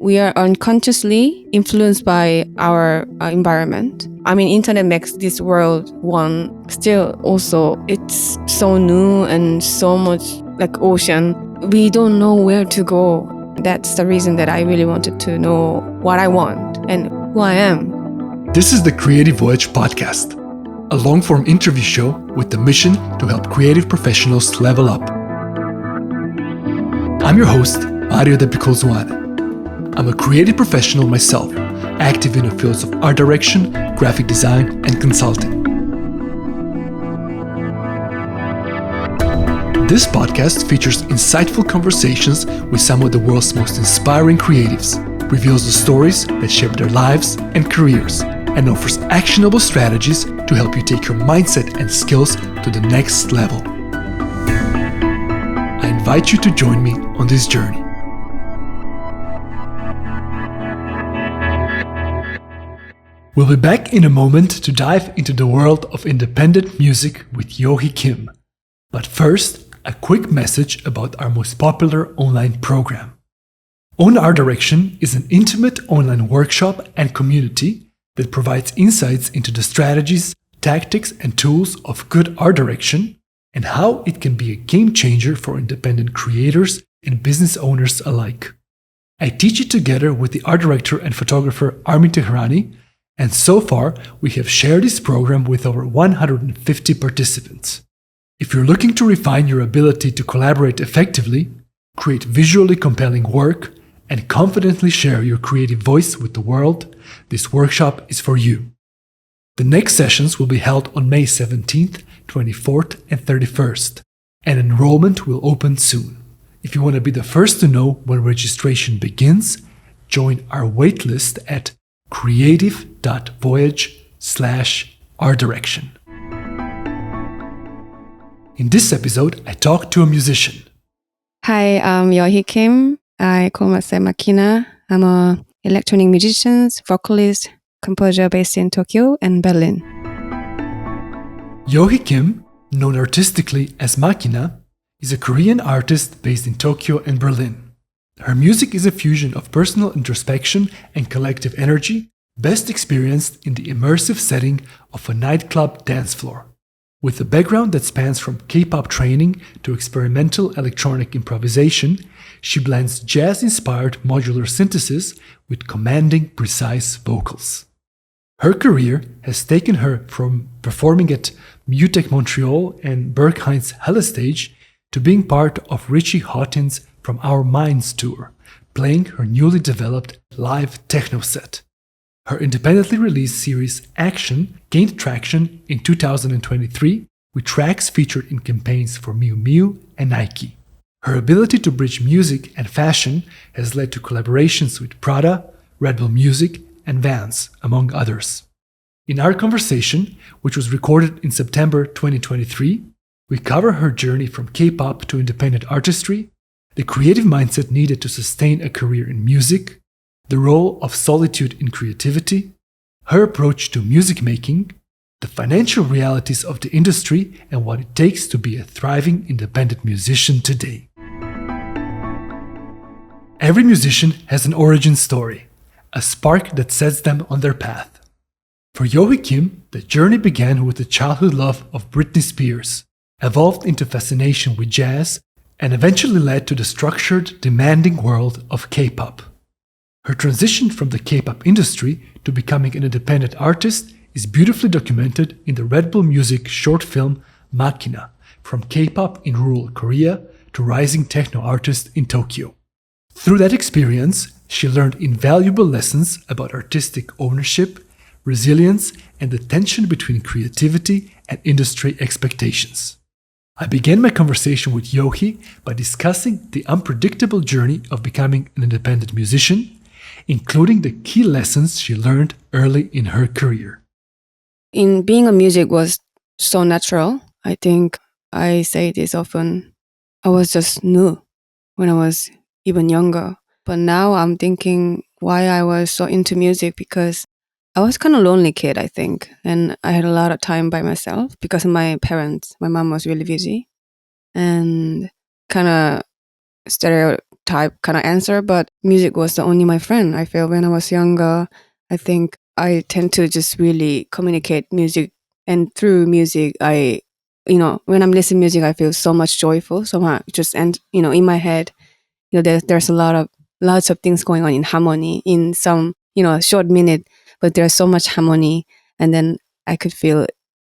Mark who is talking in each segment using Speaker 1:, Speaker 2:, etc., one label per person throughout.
Speaker 1: we are unconsciously influenced by our environment. I mean, internet makes this world one. Still, also, it's so new and so much like ocean. We don't know where to go. That's the reason that I really wanted to know what I want and who I am.
Speaker 2: This is the Creative Voyage podcast, a long-form interview show with the mission to help creative professionals level up. I'm your host, Mario De Picolzuane. I'm a creative professional myself, active in the fields of art direction, graphic design, and consulting. This podcast features insightful conversations with some of the world's most inspiring creatives, reveals the stories that shape their lives and careers, and offers actionable strategies to help you take your mindset and skills to the next level. I invite you to join me on this journey. We'll be back in a moment to dive into the world of independent music with Yeohee Kim. But first, a quick message about our most popular online program. Own Art Direction is an intimate online workshop and community that provides insights into the strategies, tactics, and tools of good art direction and how it can be a game changer for independent creators and business owners alike. I teach it together with the art director and photographer Armin Tehrani, and so far we have shared this program with over 150 participants. If you're looking to refine your ability to collaborate effectively, create visually compelling work, and confidently share your creative voice with the world, this workshop is for you. The next sessions will be held on May 17th, 24th, and 31st, and enrollment will open soon. If you want to be the first to know when registration begins, join our waitlist at creative.voyage/artdirection. In this episode, I talked to a musician.
Speaker 1: Hi, I'm Yeohee Kim. I call myself machìna. I'm an electronic musician, vocalist, composer based in Tokyo and Berlin.
Speaker 2: Yeohee Kim, known artistically as machìna, is a Korean artist based in Tokyo and Berlin. Her music is a fusion of personal introspection and collective energy, best experienced in the immersive setting of a nightclub dance floor. With a background that spans from K-pop training to experimental electronic improvisation, she blends jazz-inspired modular synthesis with commanding, precise vocals. Her career has taken her from performing at Mutech Montreal and Berghain's Hella Stage to being part of Richie Hawtin's From Our Minds tour, playing her newly developed live techno set. Her independently released series Action gained traction in 2023 with tracks featured in campaigns for Miu Miu and Nike. Her ability to bridge music and fashion has led to collaborations with Prada, Red Bull Music, and Vans, among others. In our conversation, which was recorded in September 2023, we cover her journey from K-pop to independent artistry, the creative mindset needed to sustain a career in music, the role of solitude in creativity, her approach to music making, the financial realities of the industry, and what it takes to be a thriving independent musician today. Every musician has an origin story, a spark that sets them on their path. For Yeohee Kim, the journey began with the childhood love of Britney Spears, evolved into fascination with jazz, and eventually led to the structured, demanding world of K-pop. Her transition from the K-pop industry to becoming an independent artist is beautifully documented in the Red Bull Music short film machìna, from K-pop in rural Korea to rising techno artist in Tokyo. Through that experience, she learned invaluable lessons about artistic ownership, resilience, and the tension between creativity and industry expectations. I began my conversation with Yeohee by discussing the unpredictable journey of becoming an independent musician, including the key lessons she learned early in her career.
Speaker 1: In being a music was so natural. I think I say this often. I was just new when I was even younger. But now I'm thinking why I was so into music, because I was kind of lonely kid, I think. And I had a lot of time by myself because of my parents. My mom was really busy and kind of stereotype kind of answer, but music was the only my friend. I feel when I was younger, I think I tend to just really communicate music, and through music, when I'm listening to music, I feel so much joyful, so much just, and in my head, there's lots of things going on in harmony in some short minute, but there's so much harmony, and then I could feel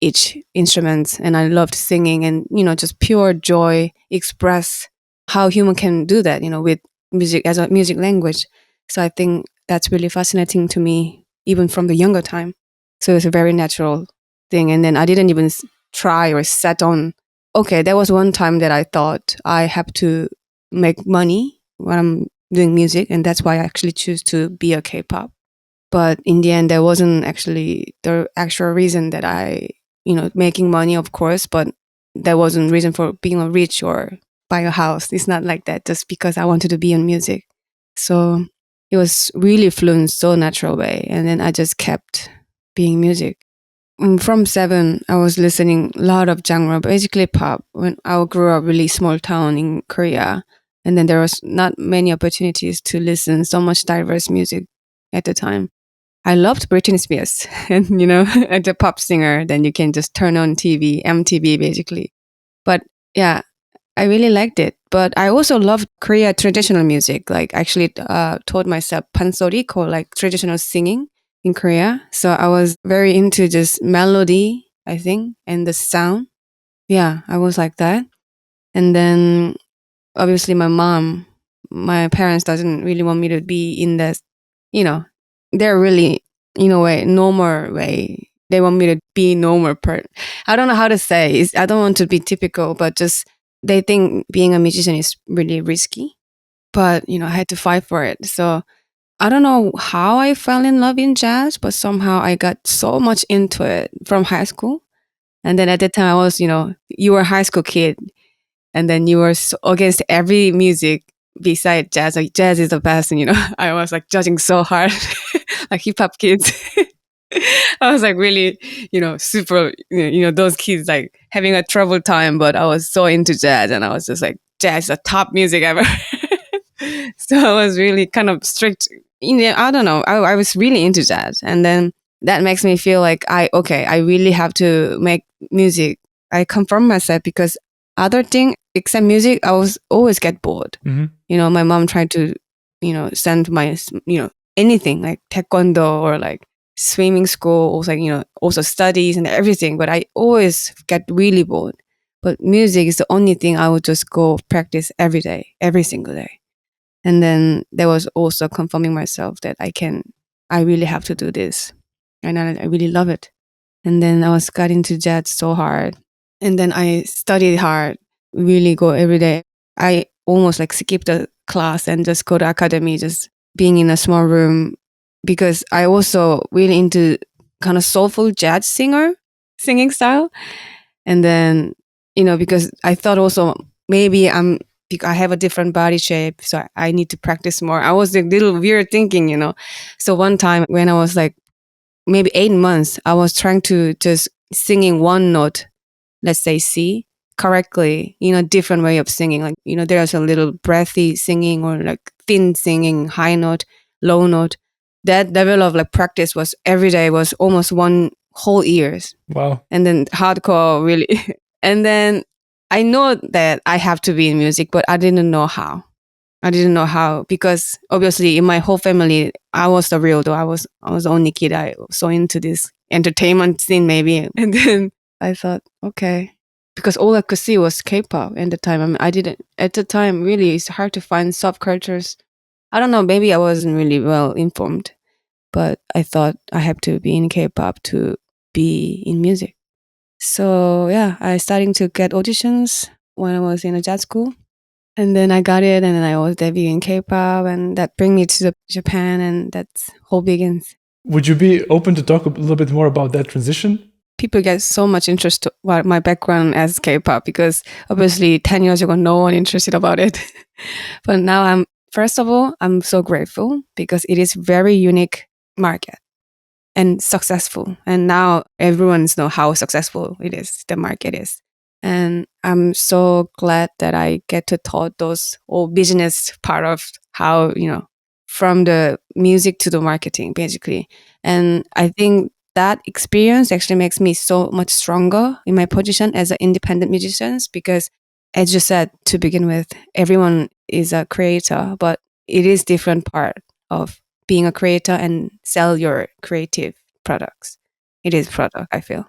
Speaker 1: each instrument, and I loved singing, and just pure joy express how human can do that, with music as a music language. So I think that's really fascinating to me, even from the younger time. So it's a very natural thing, and then I didn't even try or set on. Okay, there was one time that I thought I have to make money when I'm doing music, and that's why I actually choose to be a K-pop. But in the end, there wasn't actually the actual reason that I, making money, of course, but there wasn't reason for being rich or buy a house. It's not like that. Just because I wanted to be in music, so it was really fluent, so natural way, and then I just kept being music. From 7, I was listening a lot of genre, basically pop. When I grew up really small town in Korea, and then there was not many opportunities to listen so much diverse music at the time. I loved Britney Spears, and as a pop singer, then you can just turn on TV, MTV basically. But yeah, I really liked it. But I also loved Korea traditional music. Like actually, taught myself pansoriko, like traditional singing in Korea. So I was very into just melody, I think, and the sound. Yeah, I was like that. And then obviously my parents doesn't really want me to be in this, you know, they're really, in a way, normal way. They want me to be normal I don't know how to say. I don't want to be typical, but just they think being a musician is really risky. But, I had to fight for it. So I don't know how I fell in love in jazz, but somehow I got so much into it from high school. And then at the time I was, you were a high school kid, and then you were so against every music beside jazz. Like jazz is the best, and I was like judging so hard, like hip hop kids. I was like really, super, those kids like having a trouble time, but I was so into jazz, and I was just like, jazz is the top music ever. So I was really kind of strict. I don't know. I was really into jazz, and then that makes me feel like I really have to make music. I confirm myself because other thing except music, I was always get bored. My mom tried to, send my, anything like taekwondo or like swimming school, also like, also studies and everything. But I always get really bored. But music is the only thing I would just go practice every day, every single day. And then there was also confirming myself that I really have to do this. And I really love it. And then I was got into jazz so hard. And then I studied hard, really go every day. I almost like skip the class and just go to academy, just being in a small room, because I also really into kind of soulful jazz singing style. And then, because I thought also maybe I have a different body shape, so I need to practice more. I was a little weird thinking. So one time when I was like maybe 8 months, I was trying to just singing one note, let's say C, correctly, different way of singing. Like, there's a little breathy singing or like thin singing, high note, low note. That level of like practice was every day, was almost one whole years.
Speaker 2: Wow.
Speaker 1: And then hardcore really. And then I know that I have to be in music, but I didn't know how. Because obviously in my whole family, I was the real though. I was the only kid. I was so into this entertainment scene maybe. And then I thought, okay, because all I could see was K-pop at the time. I mean, I didn't at the time. Really, it's hard to find subcultures. I don't know. Maybe I wasn't really well informed, but I thought I have to be in K-pop to be in music. So yeah, I starting to get auditions when I was in a jazz school. And then I got it, and then I was debuting K-pop, and that bring me to Japan, and that's whole begins.
Speaker 2: Would you be open to talk a little bit more about that transition?
Speaker 1: People get so much interest about my background as K-pop, because obviously 10 years ago, no one interested about it. But now first of all, I'm so grateful because it is very unique market and successful. And now everyone's know how successful it is, the market is. And I'm so glad that I get to taught those all business part of how, from the music to the marketing, basically. And I think that experience actually makes me so much stronger in my position as an independent musician because, as you said to begin with, everyone is a creator, but it is different part of being a creator and sell your creative products. It is product, I feel.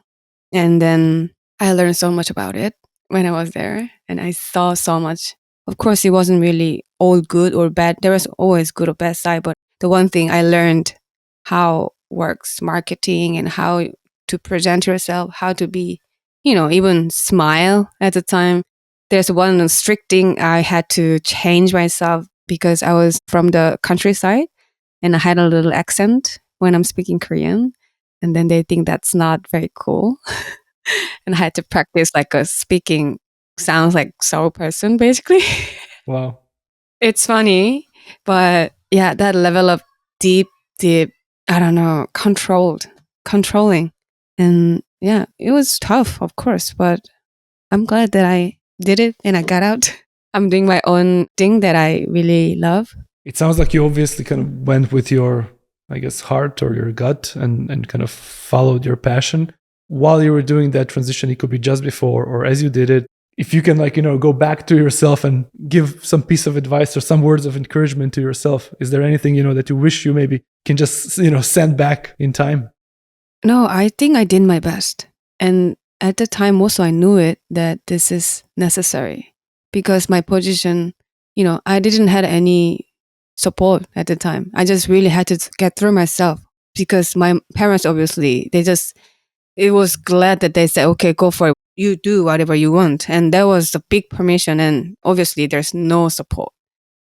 Speaker 1: And then I learned so much about it when I was there, and I saw so much. Of course, it wasn't really all good or bad. There was always good or bad side, but the one thing I learned how works marketing and how to present yourself, how to be, even smile at the time. There's one strict thing I had to change myself because I was from the countryside and I had a little accent when I'm speaking Korean. And then they think that's not very cool. And I had to practice like a speaking sounds like Seoul person, basically.
Speaker 2: Wow.
Speaker 1: It's funny, but yeah, that level of deep, I don't know, controlling. And yeah, it was tough, of course, but I'm glad that I did it and I got out. I'm doing my own thing that I really love.
Speaker 2: It sounds like you obviously kind of went with your, I guess, heart or your gut and kind of followed your passion. While you were doing that transition, it could be just before or as you did it. If you can, go back to yourself and give some piece of advice or some words of encouragement to yourself, is there anything, that you wish you maybe can just, send back in time?
Speaker 1: No, I think I did my best. And at the time also I knew it that this is necessary because my position, I didn't have any support at the time. I just really had to get through myself because my parents obviously, it was glad that they said, okay, go for it. You do whatever you want. And that was a big permission. And obviously there's no support.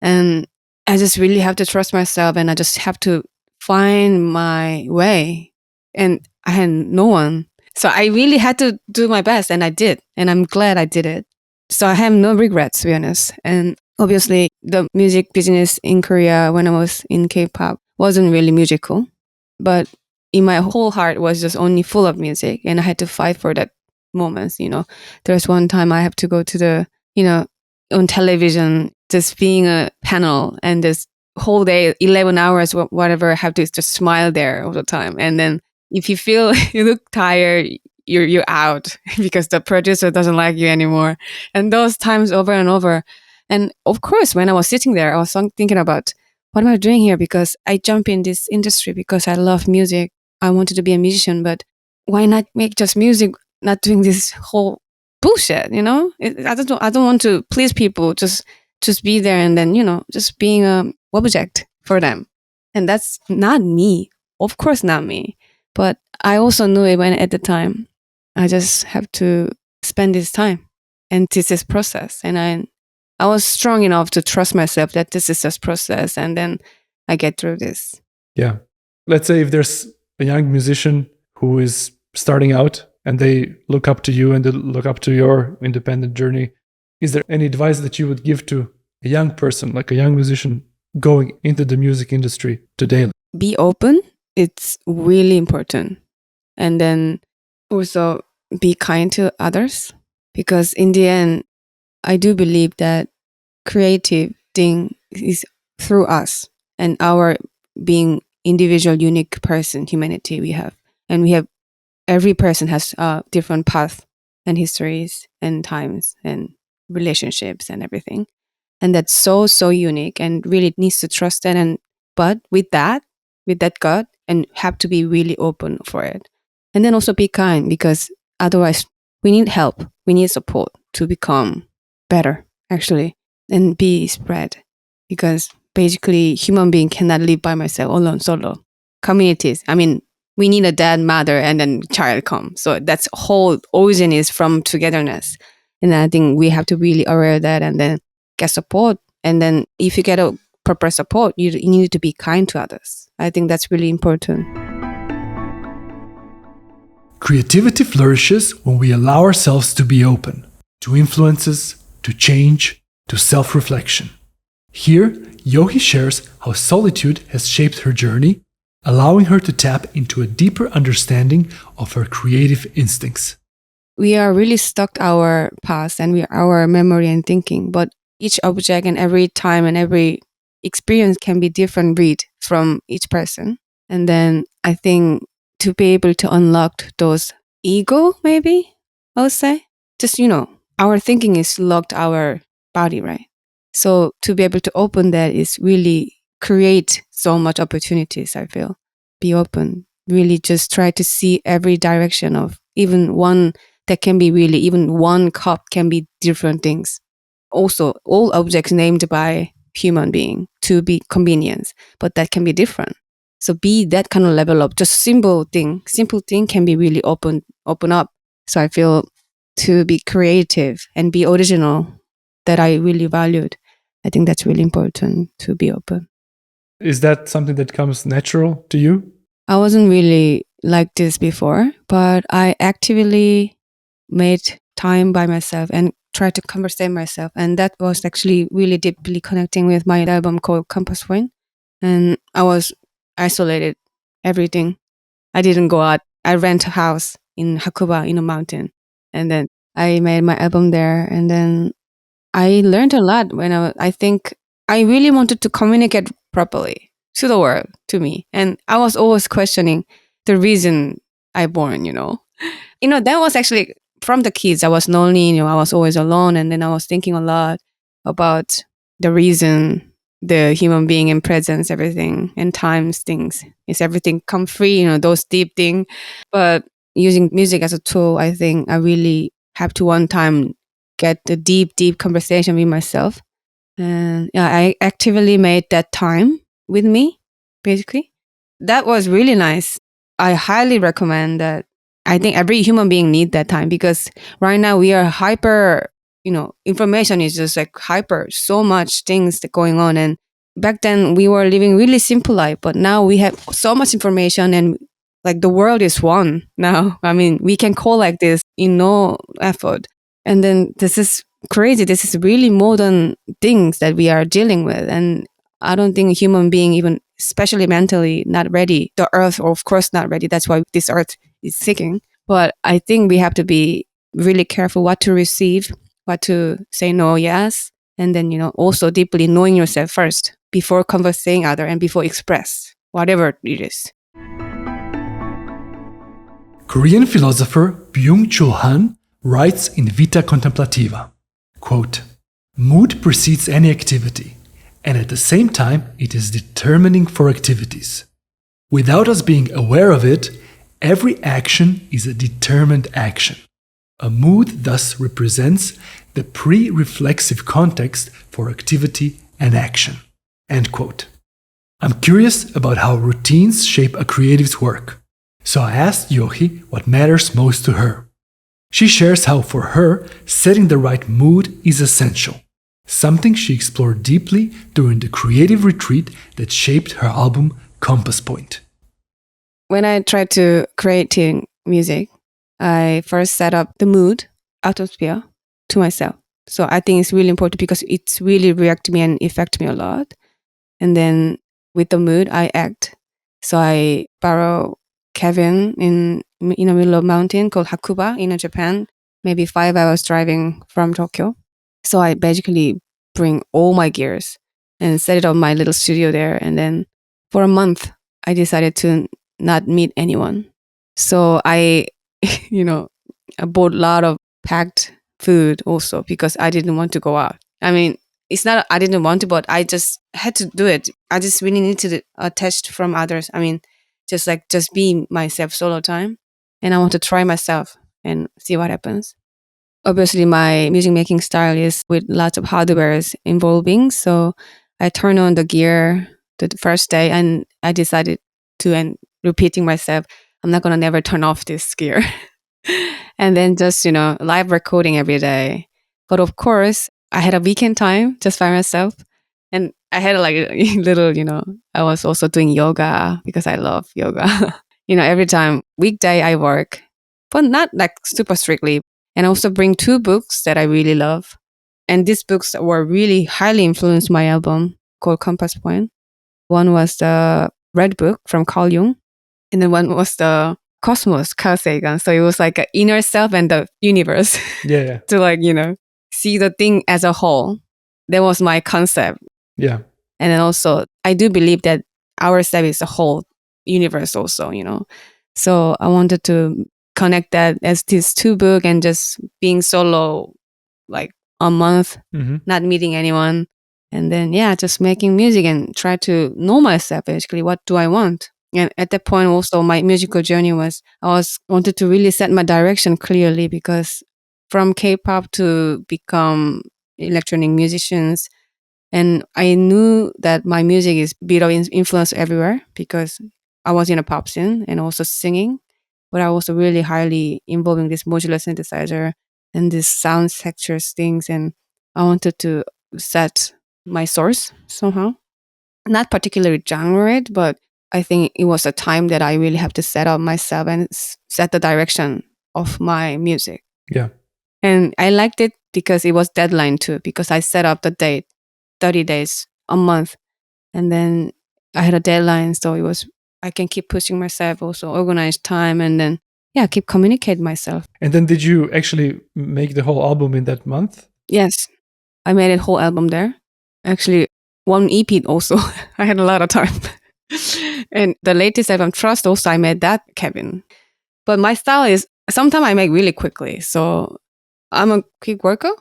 Speaker 1: And I just really have to trust myself and I just have to find my way. And I had no one. So I really had to do my best and I did. And I'm glad I did it. So I have no regrets, to be honest. And obviously the music business in Korea when I was in K-pop wasn't really musical. But in my whole heart was just only full of music. And I had to fight for that moments, There's one time I have to go to the, on television, just being a panel and this whole day, 11 hours, whatever, I have to just smile there all the time. And then if you feel you look tired, you're out because the producer doesn't like you anymore. And those times over and over. And of course, when I was sitting there, I was thinking about what am I doing here? Because I jump in this industry because I love music. I wanted to be a musician, but why not make just music, not doing this whole bullshit, I don't want to please people, just be there and then, just being a object for them. And that's not me. Of course not me. But I also knew it when at the time I just have to spend this time and this is process. And I was strong enough to trust myself that this is just process and then I get through this.
Speaker 2: Yeah. Let's say if there's a young musician who is starting out and they look up to you and they look up to your independent journey, is there any advice that you would give to a young person, like a young musician going into the music industry today?
Speaker 1: Be open. It's really important. And then also be kind to others because in the end, I do believe that creative thing is through us and our being individual, unique person, humanity we have. And we have, every person has a different path and histories and times and relationships and everything. And that's so, so unique and really needs to trust that. But with that gut and have to be really open for it. And then also be kind because otherwise we need help. We need support to become better, actually, and be spread because basically human being cannot live by myself alone, solo. Communities. I mean, we need a dad, mother, and then child come. So that's whole origin is from togetherness. And I think we have to really aware of that and then get support. And then if you get a proper support, you need to be kind to others. I think that's really important.
Speaker 2: Creativity flourishes when we allow ourselves to be open to influences, to change, to self-reflection. Here, Yeohee shares how solitude has shaped her journey, allowing her to tap into a deeper understanding of her creative instincts.
Speaker 1: we are really stuck our past and our memory and thinking, but each object and every time and every experience can be different read from each person. And then I think to be able to unlock those ego, maybe I would say, just, our thinking is locked our body, right? So to be able to open that is really create so much opportunities, I feel. Be open, really just try to see every direction of even one that can be really, even one cup can be different things. Also, all objects named by human being to be convenience, but that can be different. So be that kind of level up. Just simple thing can be really open up. So I feel to be creative and be original, that I really valued. I think that's really important, to be open.
Speaker 2: Is that something that comes natural to you?
Speaker 1: I wasn't really like this before, but I actively made time by myself and tried to conversate myself. And that was actually really deeply connecting with my album called Compass Point. And I was isolated, everything. I didn't go out. I rent a house in Hakuba in a mountain. And then I made my album there. And then I learned a lot when I think I really wanted to communicate properly to the world, to me. And I was always questioning the reason I born, that was actually from the kids. I was lonely, I was always alone. And then I was thinking a lot about the reason the human being and presence, everything, and times things. Is everything come free, those deep things. But using music as a tool, I think I really have to one time get a deep conversation with myself. And yeah, I actively made that time with me, basically. That was really nice. I highly recommend that. I think every human being need that time, because right now we are hyper, information is just like hyper, so much things that going on. And back then we were living really simple life, but now we have so much information, and like the world is one now. I mean, we can call like this in no effort. And then this is crazy. This is really modern things that we are dealing with. And I don't think a human being, even especially mentally, not ready. The earth, of course, not ready. That's why this earth is seeking. But I think we have to be really careful what to receive, what to say no, yes. And then, also deeply knowing yourself first before conversing other and before express whatever it is.
Speaker 2: Korean philosopher Byung-Chul Han writes in Vita Contemplativa, quote, "Mood precedes any activity, and at the same time it is determining for activities. Without us being aware of it, every action is a determined action. A mood thus represents the pre-reflexive context for activity and action." End quote. I'm curious about how routines shape a creative's work, so I asked Yeohee what matters most to her. She shares how for her, setting the right mood is essential, something she explored deeply during the creative retreat that shaped her album Compass Point.
Speaker 1: When I tried to create music, I first set up the mood, atmosphere, to myself. So I think it's really important because it's really react me and affect me a lot. And then with the mood, I act. So I borrow cabin in the middle of mountain called Hakuba in Japan, maybe 5 hours driving from Tokyo. So I basically bring all my gears and set it up my little studio there. And then for a month, I decided to not meet anyone. So I, I bought a lot of packed food also because I didn't want to go out. I mean, it's not I didn't want to, but I just had to do it. I just really need to attach from others. I mean, just be myself solo time. And I want to try myself and see what happens. Obviously, my music making style is with lots of hardwares involving. So I turn on the gear the first day and I decided to, and repeating myself, I'm not going to never turn off this gear. And then just, live recording every day. But of course, I had a weekend time just by myself. And I had like a little, I was also doing yoga because I love yoga. Every time, weekday I work, but not like super strictly. And I also bring 2 books that I really love. And these books were really highly influenced my album called Compass Point. One was the Red Book from Carl Jung. And then one was the cosmos, Carl Sagan. So it was like an inner self and the universe
Speaker 2: Yeah.
Speaker 1: to like, see the thing as a whole. That was my concept.
Speaker 2: Yeah.
Speaker 1: And then also, I do believe that ourself is a whole universe also, So I wanted to connect that as this two book and just being solo like a month, not meeting anyone. And then, just making music and try to know myself basically. What do I want? And at that point also my musical journey was, wanted to really set my direction clearly, because from K-pop to become electronic musicians, and I knew that my music is bit of influence everywhere because I was in a pop scene and also singing, but I was really highly involving this modular synthesizer and this sound textures things. And I wanted to set my source somehow, not particularly genre it, but I think it was a time that I really have to set up myself and set the direction of my music.
Speaker 2: Yeah.
Speaker 1: And I liked it because it was deadline too, because I set up the date, 30 days, a month. And then I had a deadline. So I can keep pushing myself, also organize time, and then, keep communicate myself.
Speaker 2: And then did you actually make the whole album in that month?
Speaker 1: Yes. I made a whole album there. Actually, one EP also. I had a lot of time. And the latest album, Trust, also I made that, Kevin. But my style is, sometimes I make really quickly. So I'm a quick worker.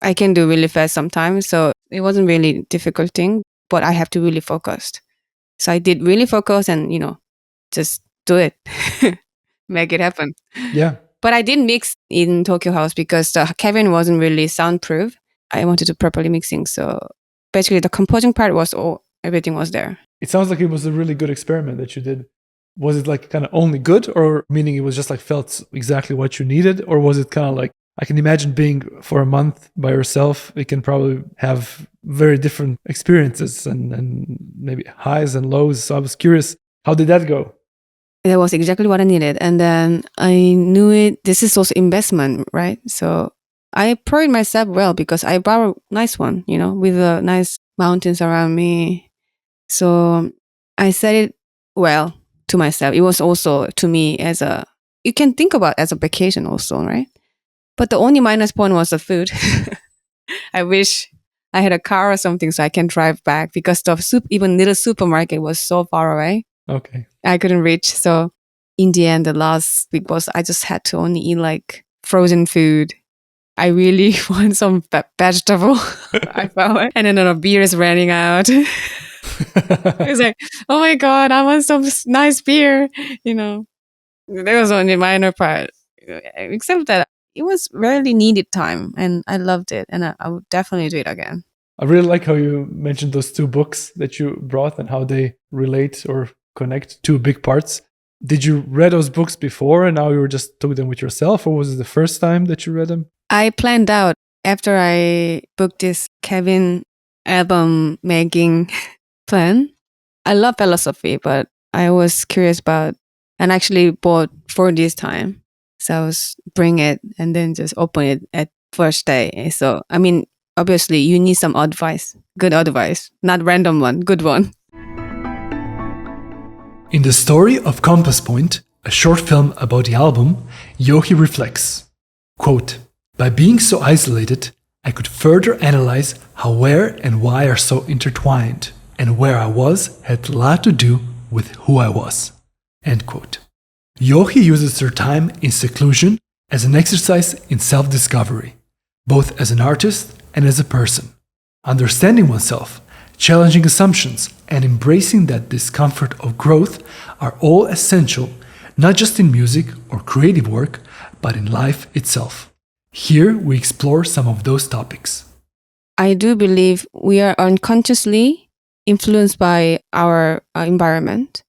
Speaker 1: I can do really fast sometimes. So it wasn't really difficult thing, but I have to really focus. So I did really focus and, just do it. Make it happen.
Speaker 2: Yeah.
Speaker 1: But I didn't mix in Tokyo House because the cabin wasn't really soundproof. I wanted to properly mixing. So basically the composing part was everything was there.
Speaker 2: It sounds like it was a really good experiment that you did. Was it like kind of only good, or meaning it was just like felt exactly what you needed? Or was it kind of like, I can imagine being for a month by yourself, it can probably have very different experiences and maybe highs and lows. So I was curious, how did that go?
Speaker 1: That was exactly what I needed. And then I knew it. This is also investment, right? So I pride myself well because I bought a nice one, with the nice mountains around me. So I said it well to myself. It was also to me you can think about as a vacation also, right? But the only minus point was the food. I wish I had a car or something so I can drive back, because the even little supermarket was so far away.
Speaker 2: Okay.
Speaker 1: I couldn't reach. So in the end, the last week was I just had to only eat like frozen food. I really want some vegetable. I felt it. And then the beer is running out. It's like, oh my God, I want some nice beer. There was only minor part, except that it was really needed time and I loved it. And I would definitely do it again.
Speaker 2: I really like how you mentioned those two books that you brought and how they relate or connect two big parts. Did you read those books before and now you just took them with yourself, or was it the first time that you read them?
Speaker 1: I planned out after I booked this Kevin album making plan. I love philosophy, but I was curious about, and actually bought for this time. So I was bring it and then just open it at first day. So, I mean, obviously you need some advice, good advice, not random one, good one.
Speaker 2: In the story of Compass Point, a short film about the album, Yeohee reflects, quote, "By being so isolated, I could further analyze how where and why are so intertwined, and where I was had a lot to do with who I was." End quote. Yeohee uses her time in seclusion as an exercise in self-discovery, both as an artist and as a person. Understanding oneself, challenging assumptions, and embracing that discomfort of growth are all essential, not just in music or creative work, but in life itself. Here we explore some of those topics.
Speaker 1: I do believe we are unconsciously influenced by our environment,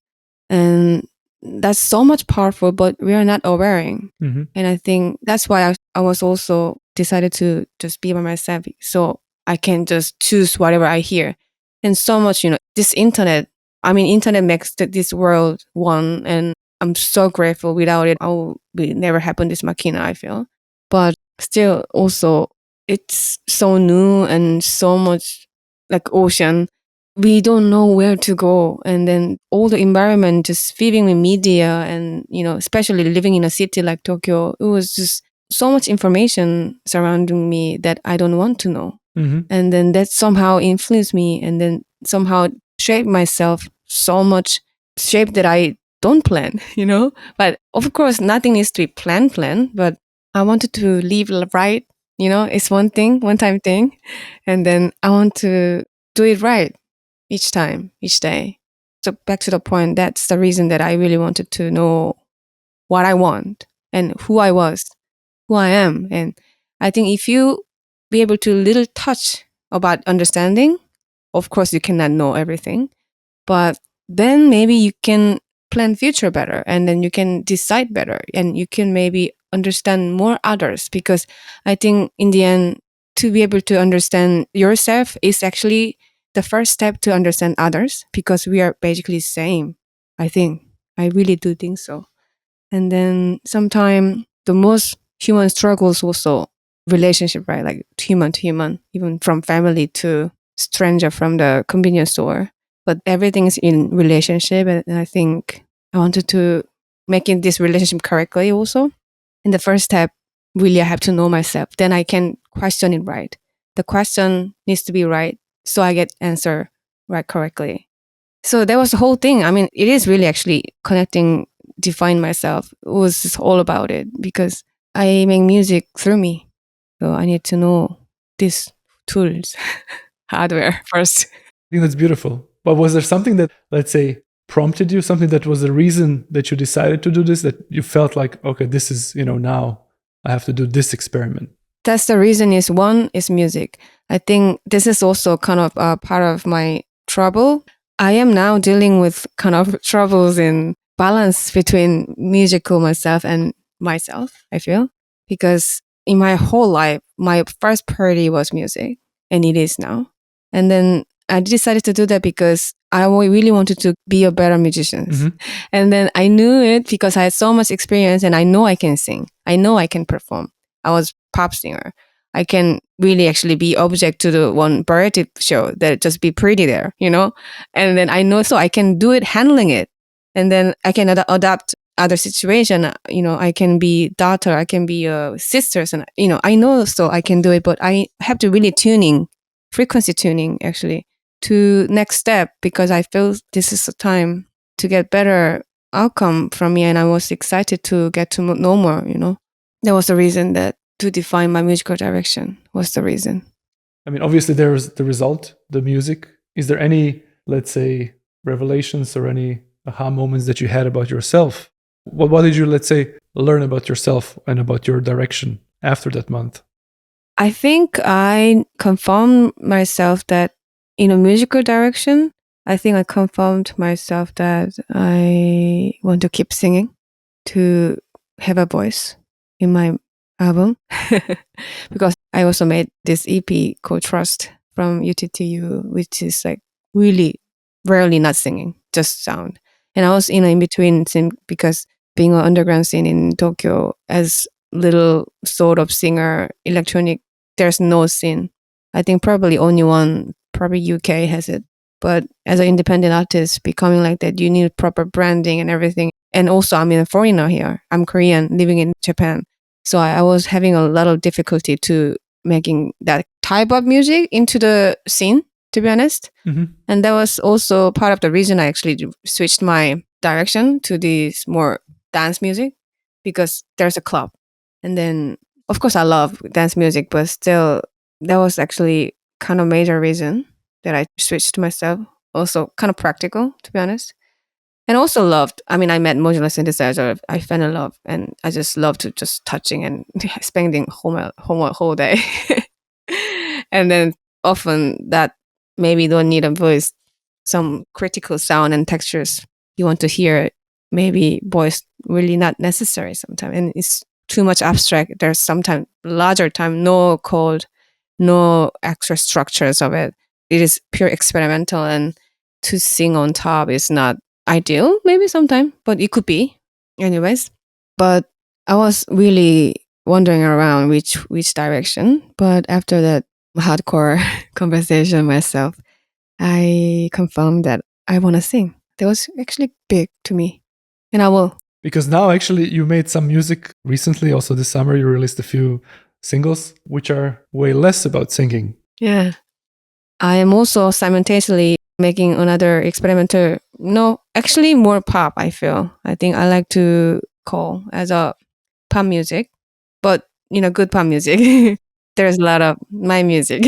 Speaker 1: and that's so much powerful, but we are not aware.
Speaker 2: Mm-hmm.
Speaker 1: And I think that's why I was also decided to just be by myself, so I can just choose whatever I hear. And so much, this internet makes this world one, and I'm so grateful. Without it, I would never happen this machìna, I feel. But still, also, it's so new and so much like ocean. we don't know where to go. And then all the environment just feeding with media and, especially living in a city like Tokyo, it was just so much information surrounding me that I don't want to know. And then that somehow influenced me and then somehow shaped myself so much, shape that I don't plan, But of course, nothing needs to be plan, but I wanted to live right, it's one time thing. And then I want to do it right each time, each day. So back to the point, that's the reason that I really wanted to know what I want and who I was, who I am. And I think if you be able to little touch about understanding, of course you cannot know everything, but then maybe you can plan future better and then you can decide better and you can maybe understand more others, because I think in the end, to be able to understand yourself is actually the first step to understand others, because we are basically the same. I think I really do think so. And then sometimes the most human struggles also relationship, right? Like human to human, even from family to stranger from the convenience store. But everything is in relationship, and I think I wanted to making this relationship correctly also. And the first step, really, I have to know myself. Then I can question it right. The question needs to be right, so I get answer right correctly. So that was the whole thing. I mean, it is really actually connecting, define myself. It was just all about it, because I make music through me. So I need to know these tools, hardware first.
Speaker 2: I think that's beautiful. But was there something that, let's say, prompted you, something that was the reason that you decided to do this, that you felt like, okay, this is, now I have to do this experiment?
Speaker 1: That's the reason. Is one is music. I think this is also kind of a part of my trouble. I am now dealing with kind of troubles in balance between musical myself and myself, I feel. Because in my whole life, my first priority was music, and it is now. And then I decided to do that because I really wanted to be a better musician. And then I knew it because I had so much experience, and I know I can sing. I know I can perform. I was pop singer. I can really actually be object to the one variety show that just be pretty there, And then I know, so I can do it, handling it. And then I can adapt other situation, I can be daughter, I can be sisters, and, I know, so I can do it, but I have to really frequency tuning actually to next step, because I feel this is the time to get better outcome from me. And I was excited to get to know more, That was the reason that to define my musical direction was the reason.
Speaker 2: I mean, obviously there's the result, the music. Is there any, let's say, revelations or any aha moments that you had about yourself? What did you, let's say, learn about yourself and about your direction after that month?
Speaker 1: I think I confirmed myself that in a musical direction, I think I confirmed myself that I want to keep singing, to have a voice in my album. Because I also made this EP called Trust from UTTU, which is like really rarely not singing, just sound. And I was in between scene, because being an underground scene in Tokyo as little sort of singer, electronic, there's no scene. I think probably only one, probably UK has it. But as an independent artist, becoming like that, you need proper branding and everything. And also, I'm a foreigner here. I'm Korean, living in Japan. So I was having a lot of difficulty to making that type of music into the scene, to be honest. And that was also part of the reason I actually switched my direction to this more dance music, because there's a club. And then, of course, I love dance music, but still, that was actually kind of major reason that I switched myself. Also kind of practical, to be honest. And also loved, I mean, I met modular synthesizer. I fell in love, and I just love to just touching and spending whole day. And then often that maybe don't need a voice, some critical sound and textures you want to hear, maybe voice really not necessary sometimes. And it's too much abstract. There's sometimes larger time, no code, no extra structures of it. It is pure experimental, and to sing on top is not ideal, maybe sometime, but it could be. Anyways, but I was really wandering around which direction. But after that hardcore conversation myself, I confirmed that I want to sing. That was actually big to me. And I will.
Speaker 2: Because now actually you made some music recently, also this summer you released a few singles, which are way less about singing.
Speaker 1: Yeah. I am also simultaneously making another experimental, no, actually more pop, I feel. I think I like to call as a pop music, but, good pop music. There's a lot of my music,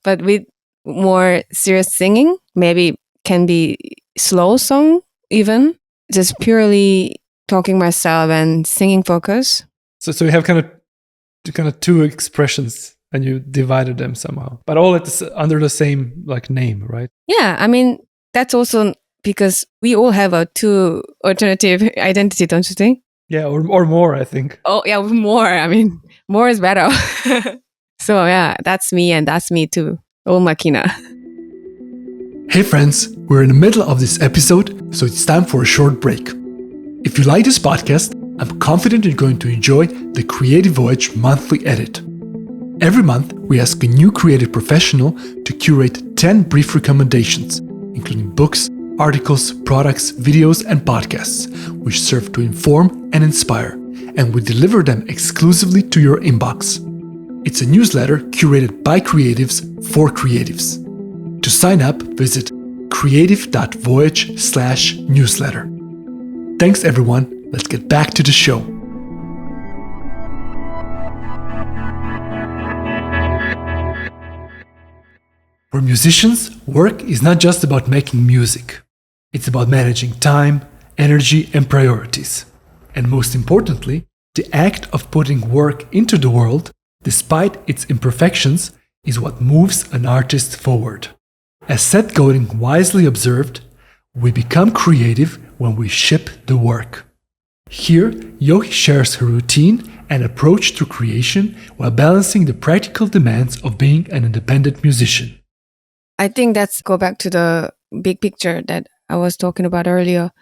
Speaker 1: but with more serious singing, maybe can be slow song even, just purely talking myself and singing focus.
Speaker 2: So you have kind of two expressions and you divided them somehow, but all under the same like name, right?
Speaker 1: Yeah, I mean, that's also because we all have a two alternative identity, don't you think?
Speaker 2: Yeah, or more, I think.
Speaker 1: Oh, yeah, more. I mean, more is better. So, yeah, that's me and that's me too. Oh, machìna.
Speaker 2: Hey friends, we're in the middle of this episode, so it's time for a short break. If you like this podcast, I'm confident you're going to enjoy the Creative Voyage monthly edit. Every month, we ask a new creative professional to curate 10 brief recommendations, including books, articles, products, videos, and podcasts, which serve to inform and inspire, and we deliver them exclusively to your inbox. It's a newsletter curated by creatives for creatives. To sign up, visit creative.voyage/newsletter. Thanks everyone, let's get back to the show. For musicians, work is not just about making music. It's about managing time, energy, and priorities. And most importantly, the act of putting work into the world, despite its imperfections, is what moves an artist forward. As Seth Godin wisely observed, we become creative when we ship the work. Here, Yeohee shares her routine and approach to creation while balancing the practical demands of being an independent musician.
Speaker 1: I think that's go back to the big picture that I was talking about earlier.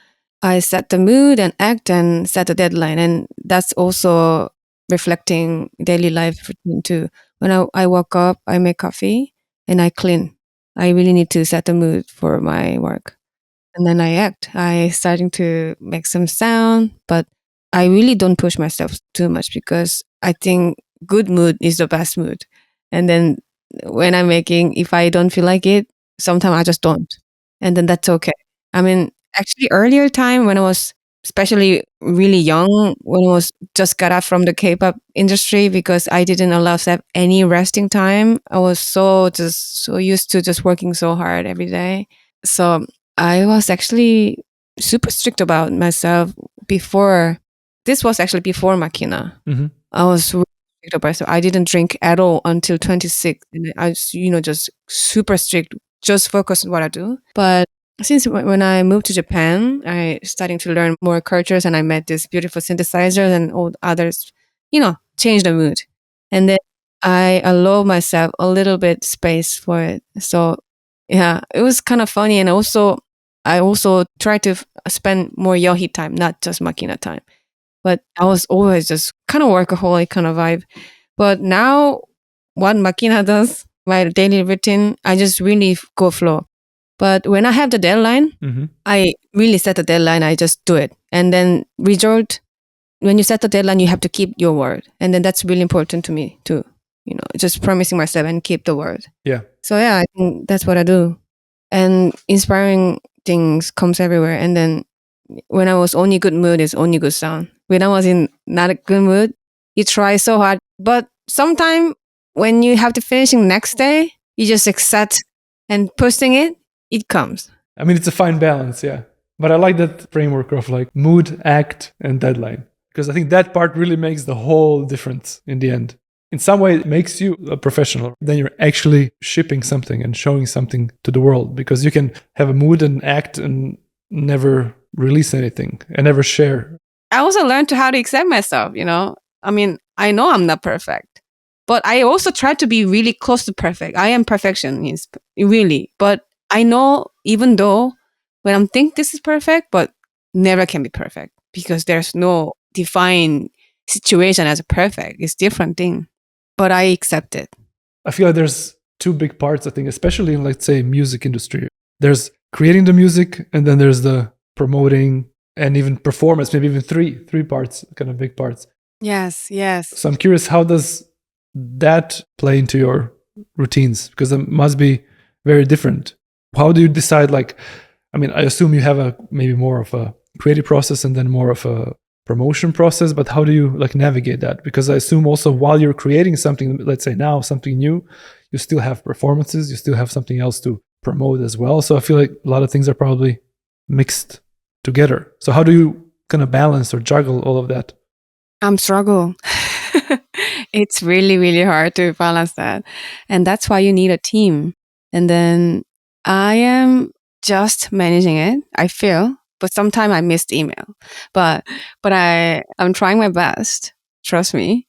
Speaker 1: I set the mood and act and set a deadline. And that's also reflecting daily life routine too. When I wake up, I make coffee and I clean. I really need to set the mood for my work. And then I act. I starting to make some sound, but I really don't push myself too much because I think good mood is the best mood. And then when I'm making, if I don't feel like it, sometimes I just don't. And then that's okay. I mean, actually earlier time when I was especially really young, when I was just got out from the K-pop industry because I didn't allow myself any resting time. I was so used to just working so hard every day. So I was actually super strict about myself before. This was actually before machìna.
Speaker 2: Mm-hmm.
Speaker 1: I was really strict about myself. I didn't drink at all until 26. And I was, just super strict, just focus on what I do. But since when I moved to Japan, I starting to learn more cultures and I met this beautiful synthesizers and all others, change the mood. And then I allow myself a little bit space for it. So yeah, it was kind of funny. And I also try to spend more Yeohee time, not just machìna time. But I was always just kind of workaholic kind of vibe. But now what machìna does, my daily routine, I just really go flow. But when I have the deadline,
Speaker 2: Mm-hmm.
Speaker 1: I really set the deadline. I just do it. And then result, when you set the deadline, you have to keep your word. And then that's really important to me too. Just promising myself and keep the word.
Speaker 2: Yeah.
Speaker 1: So yeah, I think that's what I do. And inspiring things comes everywhere. And then when I was only good mood, it's only good sound. When I was in not a good mood, you try so hard. But sometimes when you have to finishing next day, you just accept and posting it comes.
Speaker 2: I mean, it's a fine balance, yeah. But I like that framework of like mood, act, and deadline. Because I think that part really makes the whole difference in the end. In some way, it makes you a professional. Then you're actually shipping something and showing something to the world. Because you can have a mood and act and never release anything and never share.
Speaker 1: I also learned how to accept myself, I mean, I know I'm not perfect, but I also try to be really close to perfect. I am perfectionist, really. But I know even though when I'm think this is perfect, but never can be perfect because there's no defined situation as a perfect. It's different thing, but I accept it.
Speaker 2: I feel like there's two big parts, I think, especially in, let's say, music industry. There's creating the music, and then there's the promoting and even performance, maybe even three parts, kind of big parts.
Speaker 1: Yes, yes.
Speaker 2: So I'm curious, how does that play into your routines? Because it must be very different. How do you decide, like, I mean, I assume you have maybe more of a creative process and then more of a promotion process, but how do you like navigate that? Because I assume also while you're creating something, let's say now something new, you still have performances, you still have something else to promote as well. So I feel like a lot of things are probably mixed together. So how do you kind of balance or juggle all of that?
Speaker 1: I'm struggle. It's really, really hard to balance that. And that's why you need a team. And then I am just managing it, I feel. But sometimes I missed email. But I'm trying my best. Trust me.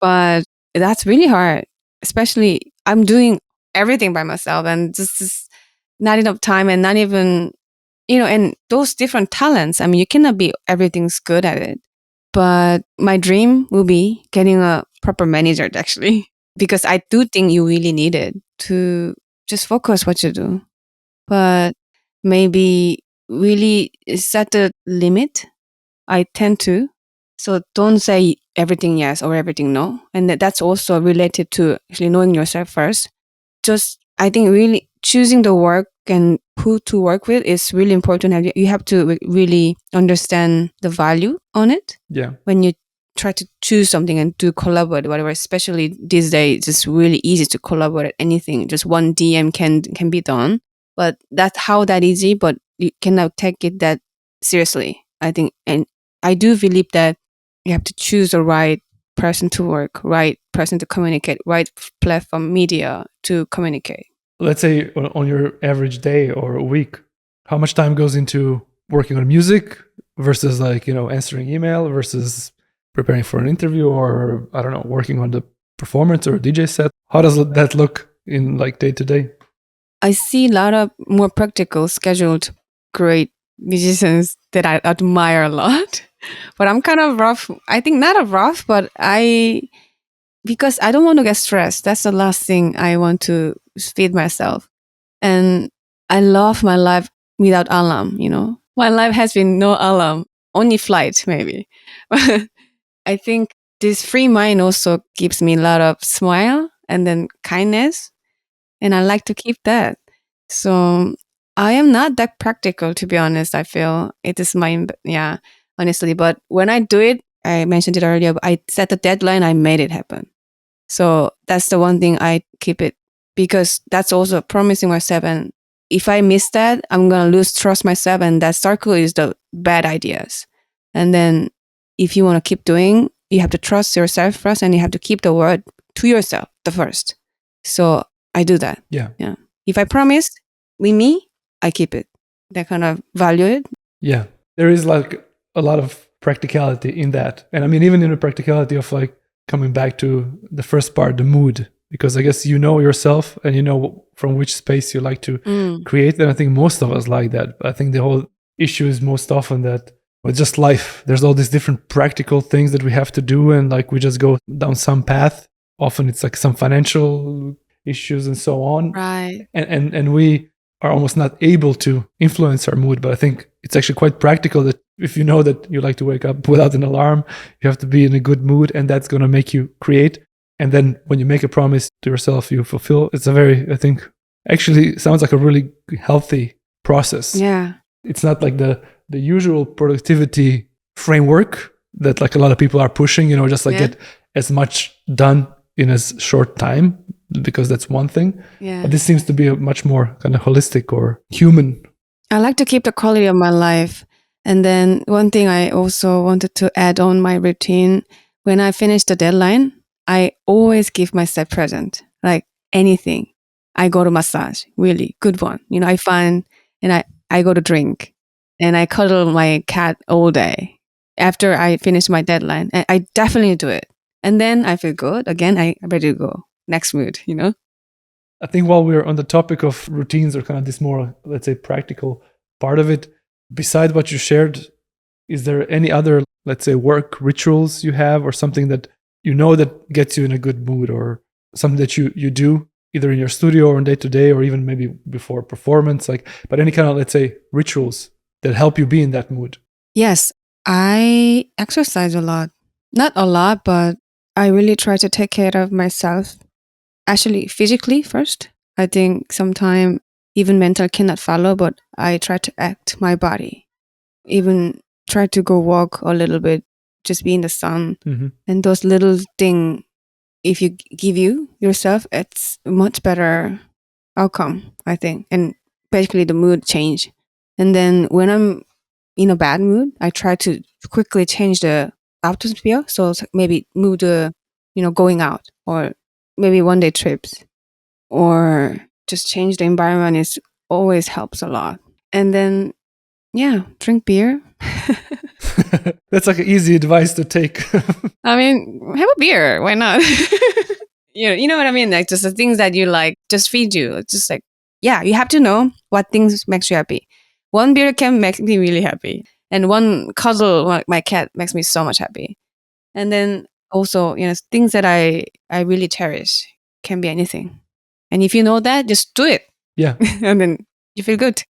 Speaker 1: But that's really hard. Especially I'm doing everything by myself and just not enough time and not even and those different talents. I mean, you cannot be everything's good at it. But my dream will be getting a proper manager actually. Because I do think you really need it to just focus what you do. But maybe really set the limit. I tend to. So don't say everything yes or everything no. And that's also related to actually knowing yourself first. Just, I think really choosing the work and who to work with is really important. You have to really understand the value on it.
Speaker 2: Yeah.
Speaker 1: When you try to choose something and to collaborate, whatever, especially these days, it's just really easy to collaborate anything. Just one DM can be done. But that's how that easy, but you cannot take it that seriously, I think. And I do believe that you have to choose the right person to work, right person to communicate, right platform media to communicate.
Speaker 2: Let's say on your average day or a week, how much time goes into working on music versus like, answering email versus preparing for an interview or, I don't know, working on the performance or a DJ set? How does that look in like day to day?
Speaker 1: I see a lot of more practical, scheduled, great musicians that I admire a lot. But I'm kind of rough. I think not a rough, but because I don't want to get stressed. That's the last thing I want to feed myself. And I love my life without alarm, My life has been no alarm, only flight maybe. But I think this free mind also gives me a lot of smile and then kindness. And I like to keep that. So I am not that practical, to be honest. I feel it is honestly. But when I do it, I mentioned it earlier, I set the deadline, I made it happen. So that's the one thing I keep it, because that's also promising myself. And if I miss that, I'm going to lose trust myself. And that circle is the bad ideas. And then if you want to keep doing, you have to trust yourself first, and you have to keep the word to yourself the first. So I do that.
Speaker 2: Yeah.
Speaker 1: If I promise with me, I keep it. That kind of value it.
Speaker 2: Yeah. There is like a lot of practicality in that. And I mean, even in the practicality of like coming back to the first part, the mood, because I guess you know yourself and you know from which space you like to create. And I think most of us like that. But I think the whole issue is most often that it's just life. There's all these different practical things that we have to do. And like we just go down some path. Often it's like some financial issues and so on.
Speaker 1: Right.
Speaker 2: And we are almost not able to influence our mood. But I think it's actually quite practical that if you know that you like to wake up without an alarm, you have to be in a good mood, and that's going to make you create. And then when you make a promise to yourself, you fulfill. It's a very, I think, actually sounds like a really healthy process.
Speaker 1: Yeah.
Speaker 2: It's not like the usual productivity framework that like a lot of people are pushing, just like get as much done in as short time, because that's one thing.
Speaker 1: Yeah.
Speaker 2: But this seems to be a much more kind of holistic or human.
Speaker 1: I like to keep the quality of my life. And then one thing I also wanted to add on my routine, when I finish the deadline, I always give myself present, like anything. I go to massage, really good one. I find, and I go to drink, and I cuddle my cat all day after I finish my deadline. And I definitely do it. And then I feel good. Again, I'm ready to go. Next mood,
Speaker 2: I think while we're on the topic of routines or kind of this more, let's say, practical part of it, besides what you shared, is there any other, let's say, work rituals you have or something that that gets you in a good mood or something that you do either in your studio or in day to day, or even maybe before performance, like, but any kind of, let's say, rituals that help you be in that mood?
Speaker 1: Yes, I exercise a lot. Not a lot, but I really try to take care of myself. Actually, physically first. I think sometimes even mental cannot follow, but I try to act my body. Even try to go walk a little bit, just be in the sun.
Speaker 2: Mm-hmm.
Speaker 1: And those little thing, if you give you yourself, it's much better outcome, I think. And basically the mood change. And then when I'm in a bad mood, I try to quickly change the atmosphere. So it's maybe move the, going out, or maybe one day trips, or just change the environment is always helps a lot. And then, yeah, drink beer.
Speaker 2: That's like an easy advice to take.
Speaker 1: I mean, have a beer. Why not? You know what I mean? Like just the things that you like, just feed you. It's just like, yeah, you have to know what things makes you happy. One beer can make me really happy. And one cuddle, like my cat, makes me so much happy. And then also, things that I really cherish can be anything. And if you know that, just do it.
Speaker 2: Yeah.
Speaker 1: And then you feel good.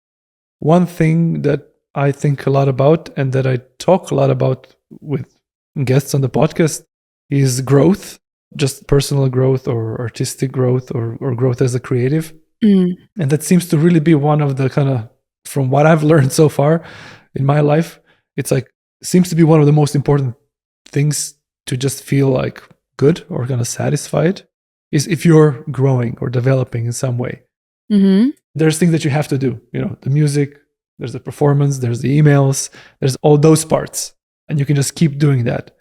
Speaker 2: One thing that I think a lot about and that I talk a lot about with guests on the podcast is growth, just personal growth or artistic growth or growth as a creative. And that seems to really be one of the kind of, from what I've learned so far in my life, it's like, seems to be one of the most important things to just feel like good or kind of satisfied is if you're growing or developing in some way.
Speaker 1: Mm-hmm.
Speaker 2: There's things that you have to do, the music, there's the performance, there's the emails, there's all those parts. And you can just keep doing that.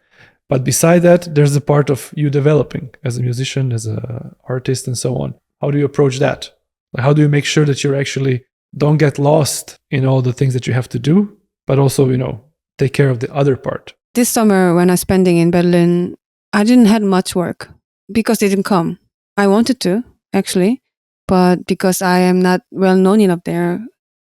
Speaker 2: But beside that, there's the part of you developing as a musician, as an artist, and so on. How do you approach that? Like, how do you make sure that you're actually don't get lost in all the things that you have to do, but also, take care of the other part?
Speaker 1: This summer, when I was spending in Berlin, I didn't have much work because it didn't come. I wanted to, actually, but because I am not well known enough there.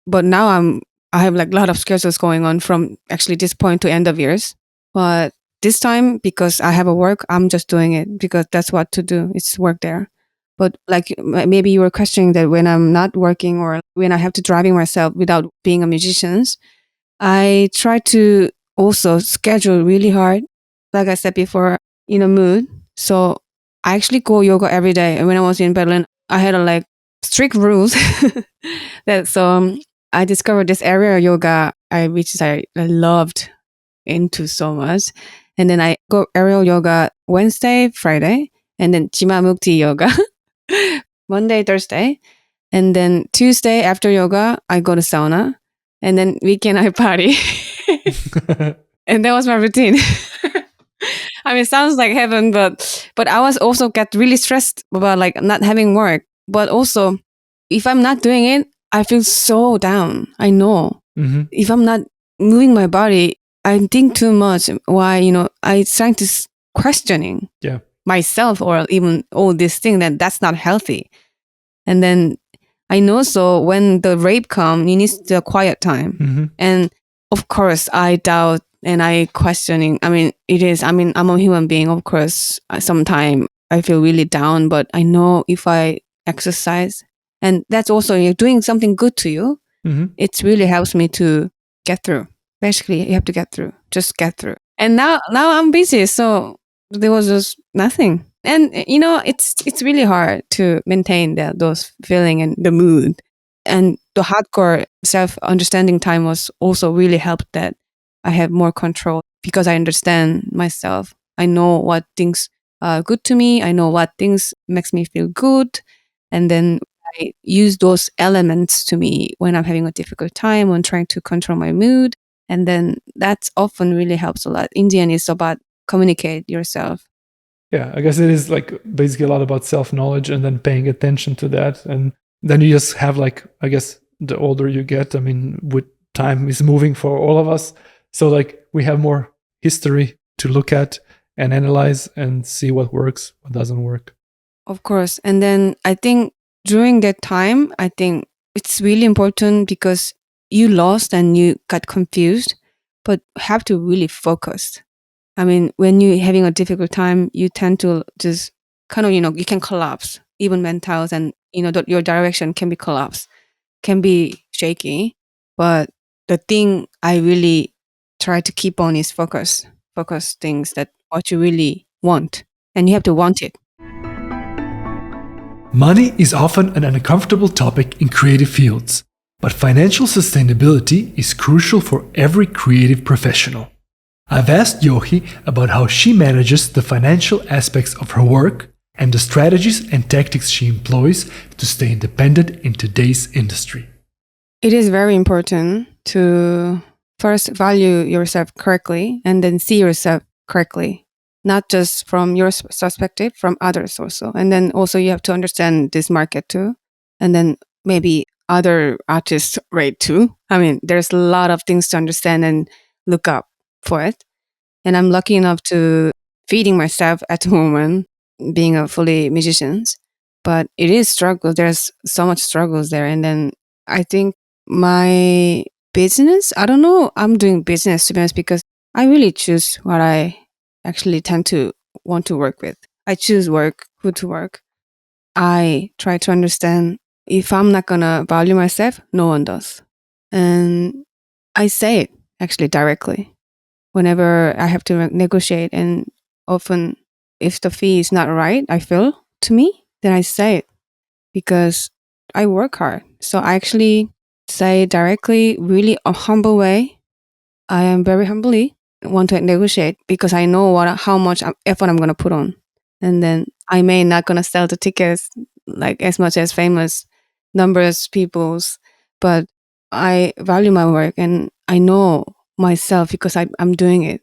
Speaker 1: But now I have like a lot of schedules going on from actually this point to end of years. But this time, because I have a work, I'm just doing it because that's what to do. It's work there. But like maybe you were questioning that when I'm not working or when I have to driving myself without being a musician, I try to also schedule really hard. Like I said before, in a mood. So I actually go yoga every day. And when I was in Berlin, I had like strict rules that I discovered this area yoga which I loved into so much. And then I go aerial yoga Wednesday, Friday, and then Jimamukti yoga Monday, Thursday. And then Tuesday after yoga, I go to sauna. And then weekend I party. And that was my routine. I mean, it sounds like heaven, but I was also get really stressed about like not having work. But also, if I'm not doing it, I feel so down. I know.
Speaker 2: Mm-hmm.
Speaker 1: If I'm not moving my body, I think too much. Why, I trying to questioning myself or even all this thing that's not healthy. And then I know, so when the rape come, you need the quiet time.
Speaker 2: Mm-hmm.
Speaker 1: And of course, I doubt and I questioning. I mean, I'm a human being. Of course, sometimes I feel really down, but I know if I exercise, and that's also you're doing something good to you, it really helps me to get through. Basically, you have to get through, just get through. And now I'm busy, so there was just nothing. And it's really hard to maintain those feeling and the mood. And the hardcore self-understanding time was also really helped that I have more control because I understand myself. I know what things are good to me. I know what things makes me feel good. And then I use those elements to me when I'm having a difficult time, when trying to control my mood. And then that often really helps a lot. In the end, it's about communicate yourself.
Speaker 2: Yeah, I guess it is like basically a lot about self-knowledge and then paying attention to that. And then you just have like, I guess the older you get, I mean, with time is moving for all of us. So like we have more history to look at and analyze and see what works, what doesn't work.
Speaker 1: Of course. And then I think during that time, I think it's really important because you lost and you got confused, but have to really focus. I mean, when you're having a difficult time, you tend to just kind of, you can collapse even mentals, and your direction can be collapsed, can be shaky. But the thing I really try to keep on is focus things that what you really want, and you have to want it.
Speaker 2: Money is often an uncomfortable topic in creative fields, but financial sustainability is crucial for every creative professional. I've asked Yeohee about how she manages the financial aspects of her work and the strategies and tactics she employs to stay independent in today's industry.
Speaker 1: It is very important to first value yourself correctly and then see yourself correctly, not just from your perspective, from others also. And then also you have to understand this market too. And then maybe other artists rate too. I mean, there's a lot of things to understand and look up for it. And I'm lucky enough to feeding myself at the moment, being a fully musician. But it is struggle. There's so much struggles there. And then I think my business, I don't know, I'm doing business to be honest, because I really choose what I actually tend to want to work with. I choose who to work. I try to understand if I'm not gonna value myself, no one does. And I say it actually directly whenever I have to negotiate. And often, if the fee is not right, I feel to me, then I say it because I work hard. So I actually say directly, really a humble way. I am very humbly want to negotiate because I know how much effort I'm going to put on. And then I may not going to sell the tickets like as much as famous numbers people's, but I value my work and I know myself because I'm doing it.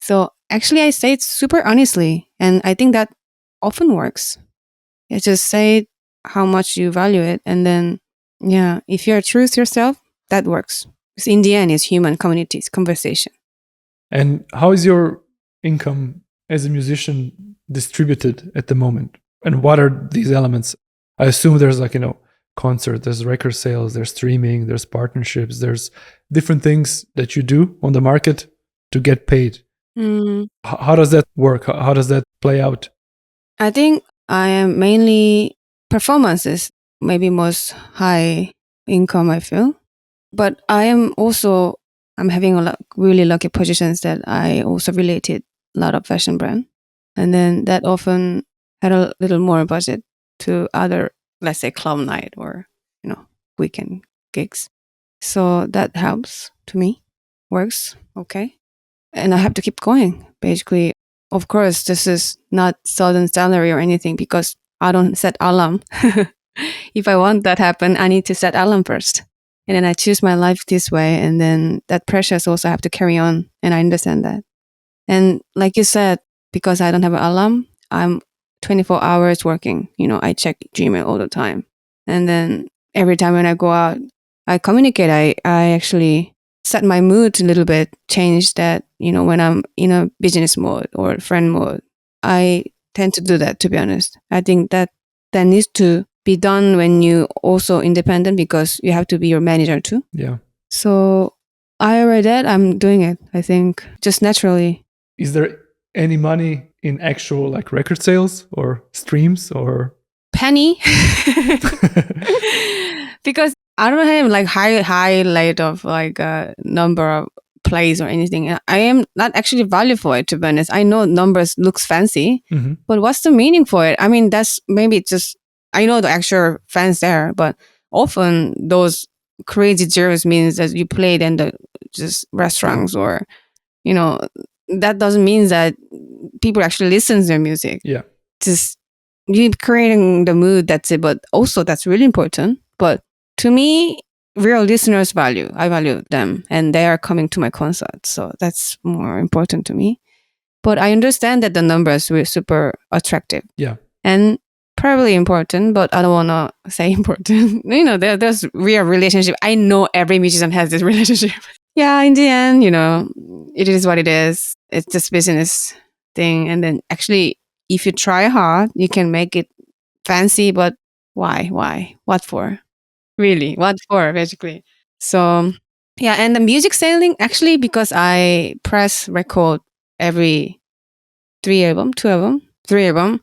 Speaker 1: So actually I say it super honestly, and I think that often works. You just say how much you value it, and then yeah, if you're true to yourself, that works. Because in the end, it's human communities, conversation.
Speaker 2: And how is your income as a musician distributed at the moment? And what are these elements? I assume there's concert, there's record sales, there's streaming, there's partnerships, there's different things that you do on the market to get paid. How does that work? How does that play out?
Speaker 1: I think I am mainly performances, maybe most high income, I feel. But I'm having really lucky positions that I also related a lot of fashion brand. And then that often had a little more budget to other, let's say, club night or, weekend gigs. So that helps to me, works okay. And I have to keep going, basically. Of course, this is not sudden salary or anything because I don't set alarm. If I want that happen, I need to set alarm first. And then I choose my life this way. And then that pressures also have to carry on. And I understand that. And like you said, because I don't have an alarm, I'm 24 hours working. I check Gmail all the time. And then every time when I go out, I communicate. I actually set my mood a little bit, change that, when I'm in a business mode or friend mode. I tend to do that, to be honest. I think that needs to be done when you also independent because you have to be your manager too.
Speaker 2: Yeah.
Speaker 1: So I read that, I'm doing it, I think, just naturally.
Speaker 2: Is there any money in actual record sales or streams or
Speaker 1: penny? Because I don't have highlight of a number of plays or anything. I am not actually value for it, to be honest. I know numbers looks fancy, but what's the meaning for it? I mean, that's maybe just, I know the actual fans there, but often those crazy zeros means that you played in the just restaurants or, that doesn't mean that people actually listen to their music.
Speaker 2: Yeah.
Speaker 1: Just you creating the mood, that's it. But also that's really important. But to me, real listeners I value them and they are coming to my concert. So that's more important to me. But I understand that the numbers were super attractive.
Speaker 2: Yeah.
Speaker 1: And probably important, but I don't want to say important. There's real relationship. I know every musician has this relationship. Yeah, in the end, it is what it is. It's just business thing. And then actually, if you try hard, you can make it fancy, but why? What for? Really, what for, basically? So, yeah, and the music selling, actually, because I press record every 3 album, 2 album, 3 album,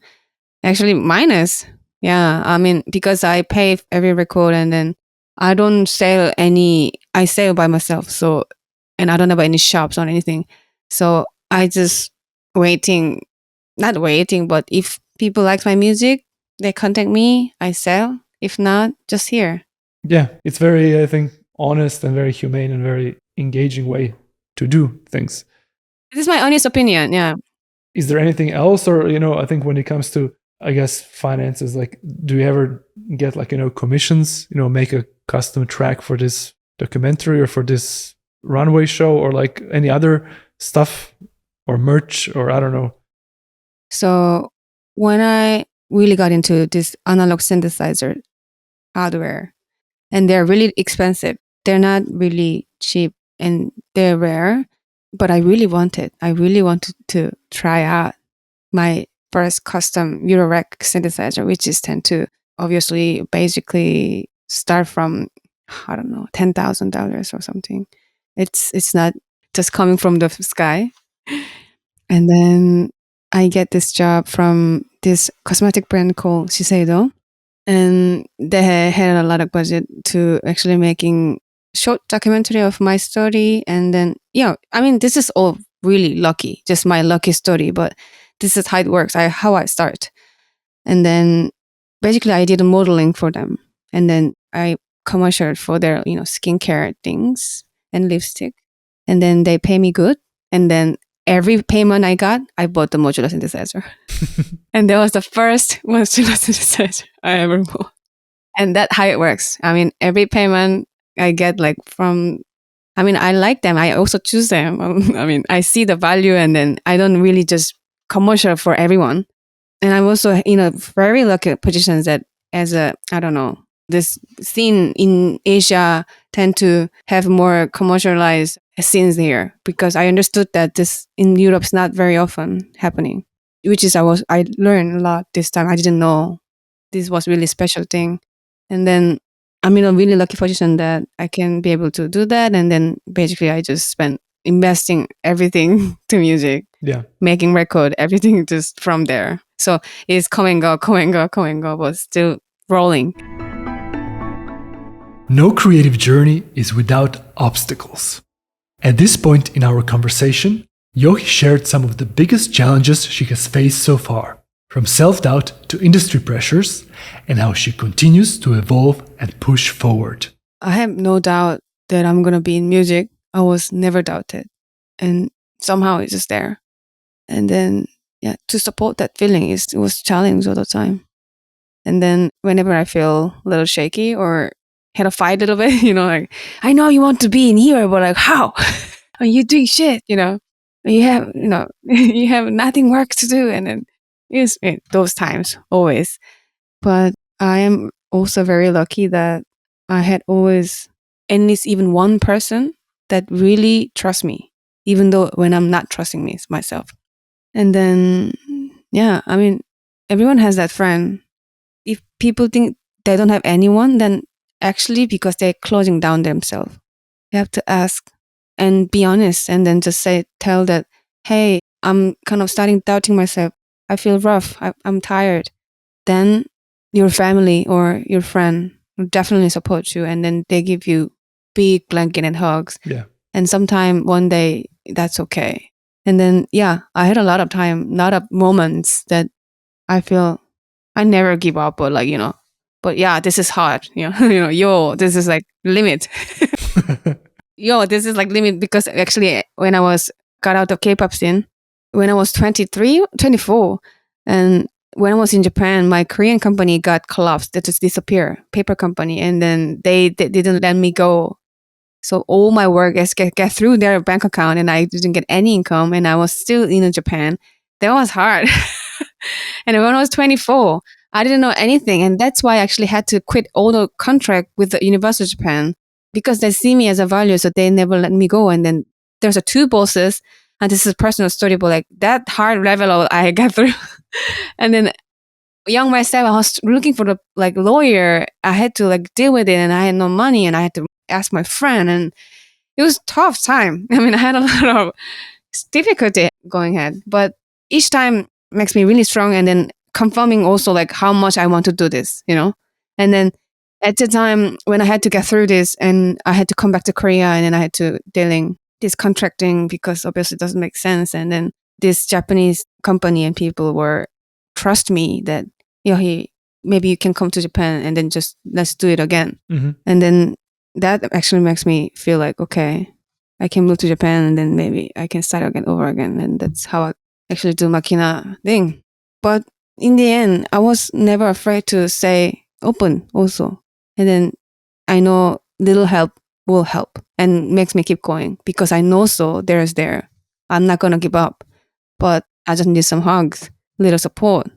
Speaker 1: actually minus Yeah, I mean, because I pay every record and then I don't sell any, I sell by myself. So, and I don't have any shops or anything. So I just waiting, not waiting, but if people like my music, they contact me, I sell. If not, just here.
Speaker 2: Yeah, it's very, I think, honest and very humane and very engaging way to do things.
Speaker 1: This is my honest opinion. Yeah.
Speaker 2: Is there anything else? Or, I think when it comes to, I guess, finances, like, do you ever get like, commissions, make a custom track for this documentary or for this runway show or like any other stuff or merch or I don't know?
Speaker 1: So when I really got into this analog synthesizer hardware, and they're really expensive, they're not really cheap and they're rare, but I really wanted to try out my first custom Eurorack synthesizer, which is tend to obviously basically start from, I don't know, $10,000 or something. It's not just coming from the sky. And then I get this job from this cosmetic brand called Shiseido, and they had a lot of budget to actually making short documentary of my story. And then, I mean, this is all really lucky, just my lucky story, but this is how it works, how I start. And then basically I did modeling for them. And then I commercial for their, skincare things and lipstick. And then they pay me good. And then every payment I got, I bought the modular synthesizer. And that was the first modular synthesizer I ever bought. And that's how it works. I mean, every payment I get like from, I mean, I like them. I also choose them. I mean, I see the value and then I don't really just commercial for everyone. And I'm also in a very lucky position that as a, I don't know, this scene in Asia tend to have more commercialized scenes here because I understood that this in Europe is not very often happening, which is I learned a lot this time. I didn't know this was really special thing. And then I'm in a really lucky position that I can be able to do that. And then basically I just spent investing everything to music, making record, everything just from there. So it's come and go, but still rolling.
Speaker 2: No creative journey is without obstacles. At this point in our conversation, Yeohee shared some of the biggest challenges she has faced so far, from self-doubt to industry pressures, and how she continues to evolve and push forward.
Speaker 1: I have no doubt that I'm going to be in music. I was never doubted. And somehow it's just there. And then, to support that feeling, it was a challenge all the time. And then whenever I feel a little shaky or had a fight a little bit, like, I know you want to be in here, but like, how? Are you doing shit, you have, you have nothing work to do. And then it's those times always. But I am also very lucky that I had always at least even one person that really trusts me, even though when I'm not trusting myself. And then, I mean, everyone has that friend. If people think they don't have anyone, then actually because they're closing down themselves. You have to ask and be honest and then just tell that, hey, I'm kind of starting doubting myself. I feel rough. I'm tired. Then your family or your friend will definitely support you. And then they give you big blanket and hugs.
Speaker 2: Yeah.
Speaker 1: And sometime one day that's okay. And then, I had a lot of moments that I feel I never give up, but but this is hard. This is like limit. This is like limit because actually when I got out of K-pop scene, when I was 23, 24, and when I was in Japan, my Korean company got collapsed. They just disappeared, paper company. And then they didn't let me go. So all my work is get through their bank account and I didn't get any income and I was still in Japan. That was hard. And when I was 24, I didn't know anything. And that's why I actually had to quit all the contract with the University of Japan because they see me as a value. So they never let me go. And then there's two bosses. And this is a personal story, but like that hard level I got through. And then young myself, I was looking for the lawyer. I had to deal with it and I had no money and I had to ask my friend and it was a tough time. I mean, I had a lot of difficulty going ahead, but each time makes me really strong. And then confirming also like how much I want to do this, And then at the time when I had to get through this and I had to come back to Korea and then I had to dealing this contracting because obviously it doesn't make sense. And then this Japanese company and people were trust me that Yeohee, maybe you can come to Japan and then just let's do it again. And then that actually makes me feel like, okay, I can move to Japan and then maybe I can start again over again. And that's how I actually do machìna thing. But in the end, I was never afraid to say open also. And then I know little help will help and makes me keep going because I know so there's there. I'm not going to give up, but I just need some hugs, little support.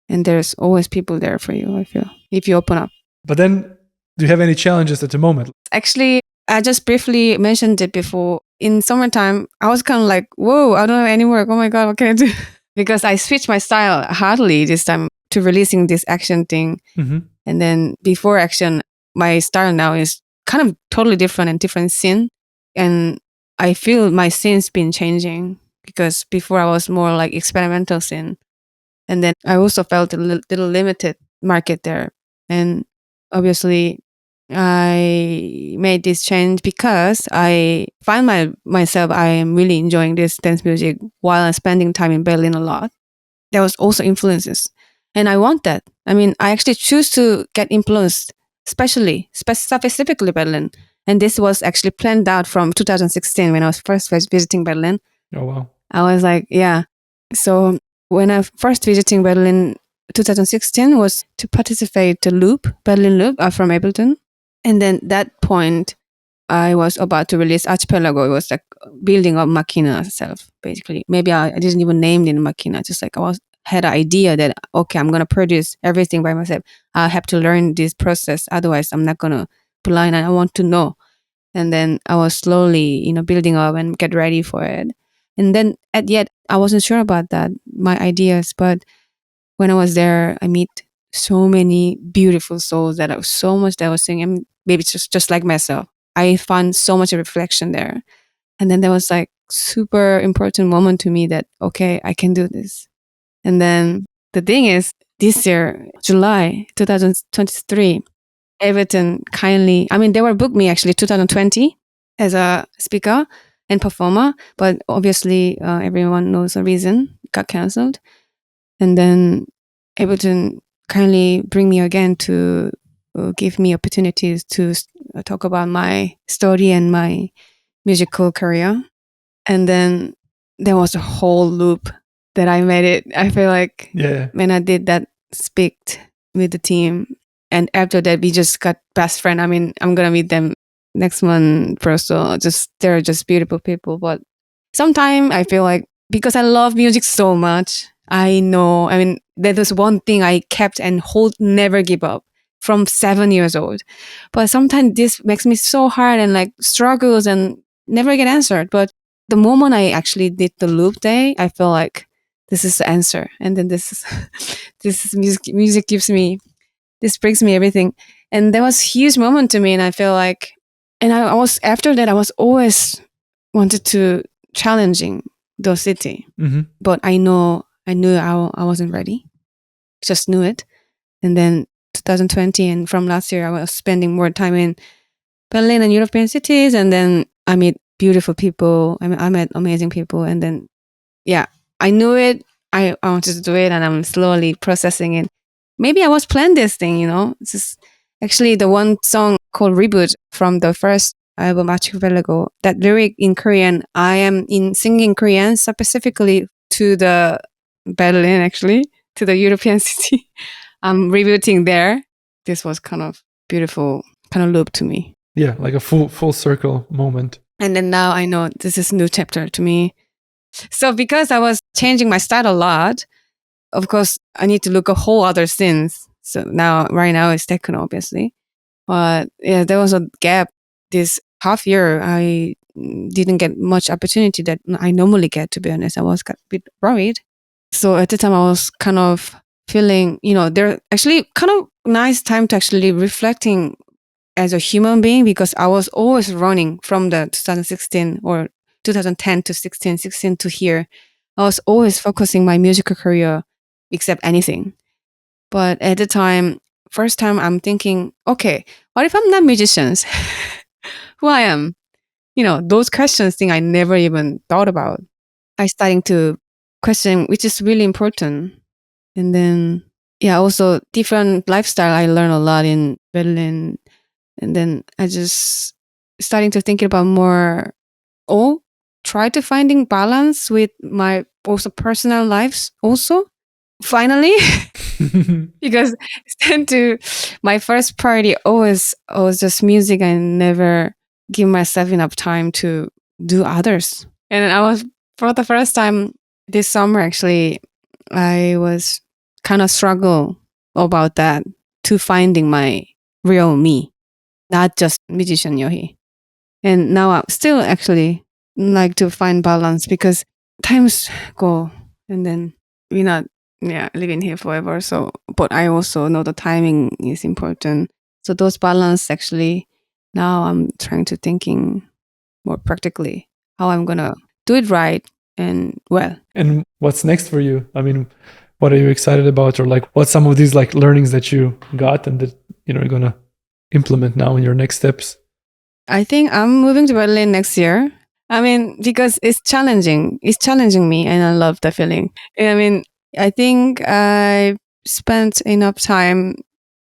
Speaker 1: And there's always people there for you, I feel, if you open up.
Speaker 2: But then, do you have any challenges at the moment?
Speaker 1: Actually, I just briefly mentioned it before. In summertime, I was kind of like, whoa, I don't have any work. Oh my God, what can I do? Because I switched my style hardly this time to releasing this action thing. And then before action, my style now is kind of totally different and different scene. And I feel my scene's been changing because before I was more like experimental scene. And then I also felt a little limited market there. And obviously I made this change because I find myself, I am really enjoying this dance music while I'm spending time in Berlin a lot. There was also influences. And I want that. I mean, I actually choose to get influenced, specifically Berlin. And this was actually planned out from 2016 when I was first visiting Berlin.
Speaker 2: Oh, wow.
Speaker 1: I was like, yeah. So when I first visiting Berlin 2016 was to participate the Berlin Loop from Ableton. And then that point, I was about to release Archipelago. It was like building up machìna itself, basically. Maybe I didn't even name it machìna. Just like had an idea that, okay, I'm going to produce everything by myself. I have to learn this process. Otherwise, I'm not going to blind. I want to know. And then I was slowly, building up and get ready for it. And then yet I wasn't sure about that, my ideas. But when I was there, I meet so many beautiful souls that I was singing. Maybe it's just like myself. I found so much reflection there. And then there was like super important moment to me that, okay, I can do this. And then the thing is, this year, July 2023, Everton they were booked me actually 2020 as a speaker and performer, but obviously everyone knows the reason, it got cancelled. And then Everton kindly bring me again to give me opportunities to talk about my story and my musical career. And then there was a whole loop that I made it. I feel like when I did that speak with the team, and after that we just got best friend. I mean, I'm gonna meet them next month so they're just beautiful people. But sometimes I feel like because I love music so much, I know, that was one thing I kept and never give up from 7 years old. But sometimes this makes me so hard and like struggles and never get answered. But the moment I actually did the loop day, I feel like this is the answer. And then this is music gives me, this brings me everything. And that was a huge moment to me. And I feel like, and after that, I was always wanted to challenging the city. But I knew I wasn't ready. Just knew it. And then 2020 and from last year, I was spending more time in Berlin and European cities. And then I meet beautiful people. I met amazing people. And then, I knew it. I wanted to do it, and I'm slowly processing it. Maybe I was planned this thing, It's just actually the one song called Reboot from the first album Archipelago. That lyric in Korean, I am singing Korean specifically to the Berlin, actually, to the European city. I'm rebooting there. This was kind of beautiful, kind of loop to me.
Speaker 2: Yeah, like a full circle moment.
Speaker 1: And then now I know this is a new chapter to me. So because I was changing my style a lot, of course, I need to look at whole other scenes. So right now it's techno, obviously. But yeah, there was a gap. This half year, I didn't get much opportunity that I normally get, to be honest. I was a bit worried. So at the time, I was kind of feeling, there actually kind of nice time to actually reflecting as a human being, because I was always running from the 2016 or 2010 to 16 to here. I was always focusing my musical career except anything. But at the time, first time I'm thinking, okay, what if I'm not musicians? Who I am? Those questions thing I never even thought about. I starting to question, which is really important. And then, yeah, also different lifestyle. I learned a lot in Berlin. And then I just starting to think about more, try to finding balance with my also personal lives also. Finally, because tend to my first priority always was just music. I never give myself enough time to do others. And I was for the first time this summer actually I was kind of struggle about that to finding my real me, not just musician Yeohee. And now I still actually like to find balance because times go and then we're not living here forever. So but I also know the timing is important. So those balance actually now I'm trying to thinking more practically how I'm gonna do it right and well.
Speaker 2: And what's next for you? I mean, what are you excited about, or like what's some of these like learnings that you got and that you're gonna implement now in your next steps?
Speaker 1: I think I'm moving to Berlin next year. I mean, because it's challenging. It's challenging me, and I love the feeling. I mean, I think I spent enough time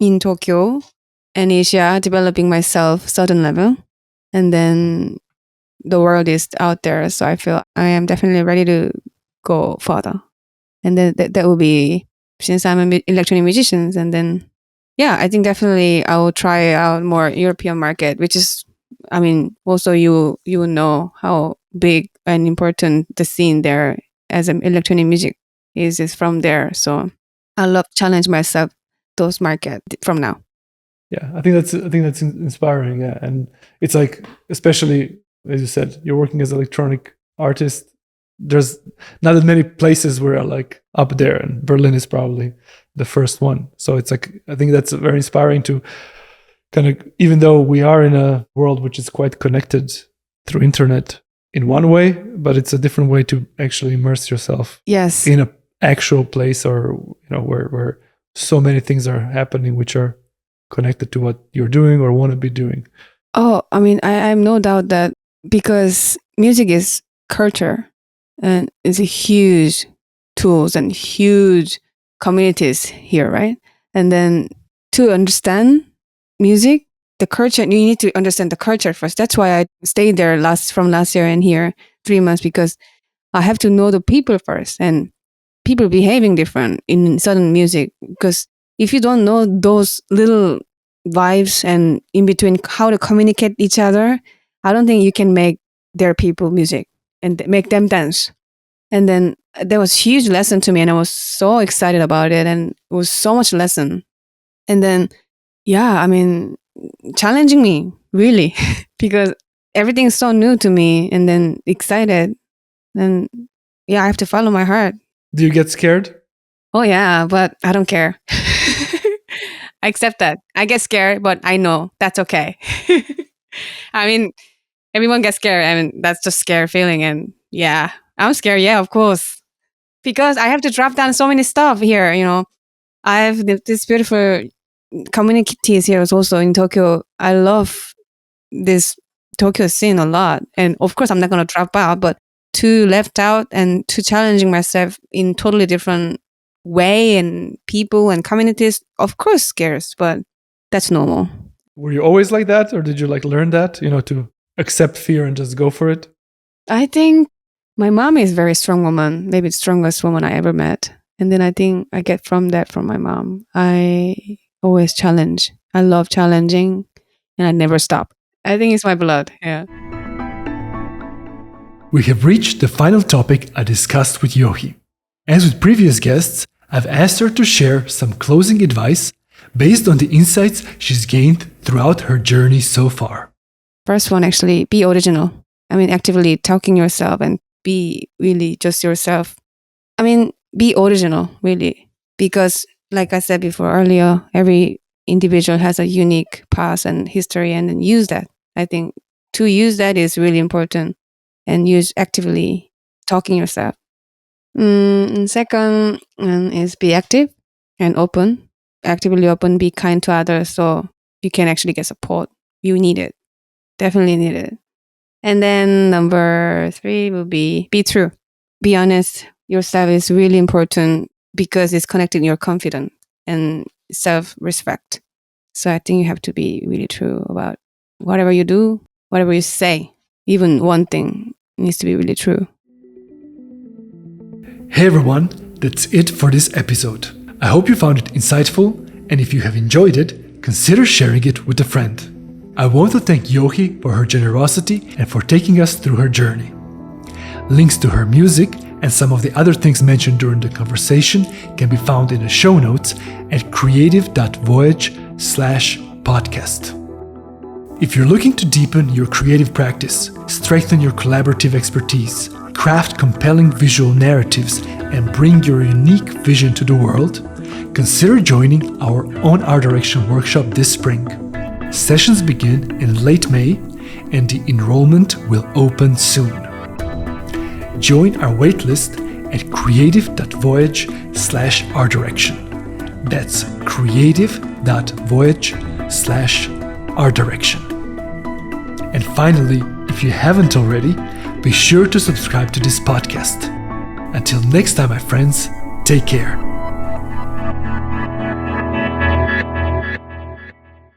Speaker 1: in Tokyo and Asia developing myself certain level, and then the world is out there. So I feel I am definitely ready to go further. And then that will be since I'm an electronic musician, and then yeah, I think definitely I will try out more European market, which is, I mean, also you will know how big and important the scene there as an electronic music is from there. So I love challenge myself those market from now.
Speaker 2: Yeah, I think that's inspiring. Yeah, and it's like, especially as you said, you're working as an electronic artist. There's not that many places where are like up there, and Berlin is probably the first one. So it's like, I think that's very inspiring to kind of, even though we are in a world which is quite connected through internet in one way, but it's a different way to actually immerse yourself
Speaker 1: Yes.
Speaker 2: in an actual place, or where so many things are happening which are connected to what you're doing or want to be doing.
Speaker 1: Oh, I mean, I have no doubt that because music is culture and it's a huge tools and huge communities here, right? And then to understand music, the culture, you need to understand the culture first. That's why I stayed there from last year and here 3 months, because I have to know the people first and people behaving different in certain music. Because if you don't know those little vibes and in between how to communicate each other, I don't think you can make their people music and make them dance. And then there was huge lesson to me and I was so excited about it and it was so much lesson. And then, yeah, I mean, challenging me really because everything is so new to me and then excited. And yeah, I have to follow my heart.
Speaker 2: Do you get scared?
Speaker 1: Oh yeah, but I don't care. I accept that. I get scared, but I know that's okay. I mean, everyone gets scared. I mean, that's just scary feeling. And yeah, I'm scared. Yeah, of course. Because I have to drop down so many stuff here. I have this beautiful communities here also in Tokyo. I love this Tokyo scene a lot. And of course, I'm not going to drop out, but to left out and to challenging myself in totally different way and people and communities, of course, scares, but that's normal.
Speaker 2: Were you always like that, or did you like learn that, to accept fear and just go for it?
Speaker 1: I think my mom is a very strong woman, maybe the strongest woman I ever met. And then I think I get from that from my mom. I always challenge. I love challenging and I never stop. I think it's my blood. Yeah.
Speaker 2: We have reached the final topic I discussed with Yeohee. As with previous guests, I've asked her to share some closing advice based on the insights she's gained throughout her journey so far.
Speaker 1: First one, actually, be original. I mean, actively talking yourself and be really just yourself. I mean, be original, really. Because, like I said before earlier, every individual has a unique past and history, and then use that. I think to use that is really important, and use actively talking yourself. And second is be active and open actively open, be kind to others, so you can actually get support. You need it. Definitely need it. And then number 3 will be true. Be honest. Yourself is really important because it's connected to your confidence and self-respect. So I think you have to be really true about whatever you do, whatever you say. Even one thing needs to be really true.
Speaker 2: Hey everyone, that's it for this episode. I hope you found it insightful, and if you have enjoyed it, consider sharing it with a friend. I want to thank Yeohee for her generosity and for taking us through her journey. Links to her music and some of the other things mentioned during the conversation can be found in the show notes at creative.voyage/podcast. If you're looking to deepen your creative practice, strengthen your collaborative expertise, craft compelling visual narratives, and bring your unique vision to the world, consider joining our own art direction workshop this spring. Sessions begin in late May, and the enrollment will open soon. Join our waitlist at creative.voyage/artdirection. That's creative.voyage/artdirection. And finally, if you haven't already, be sure to subscribe to this podcast. Until next time, my friends, take care.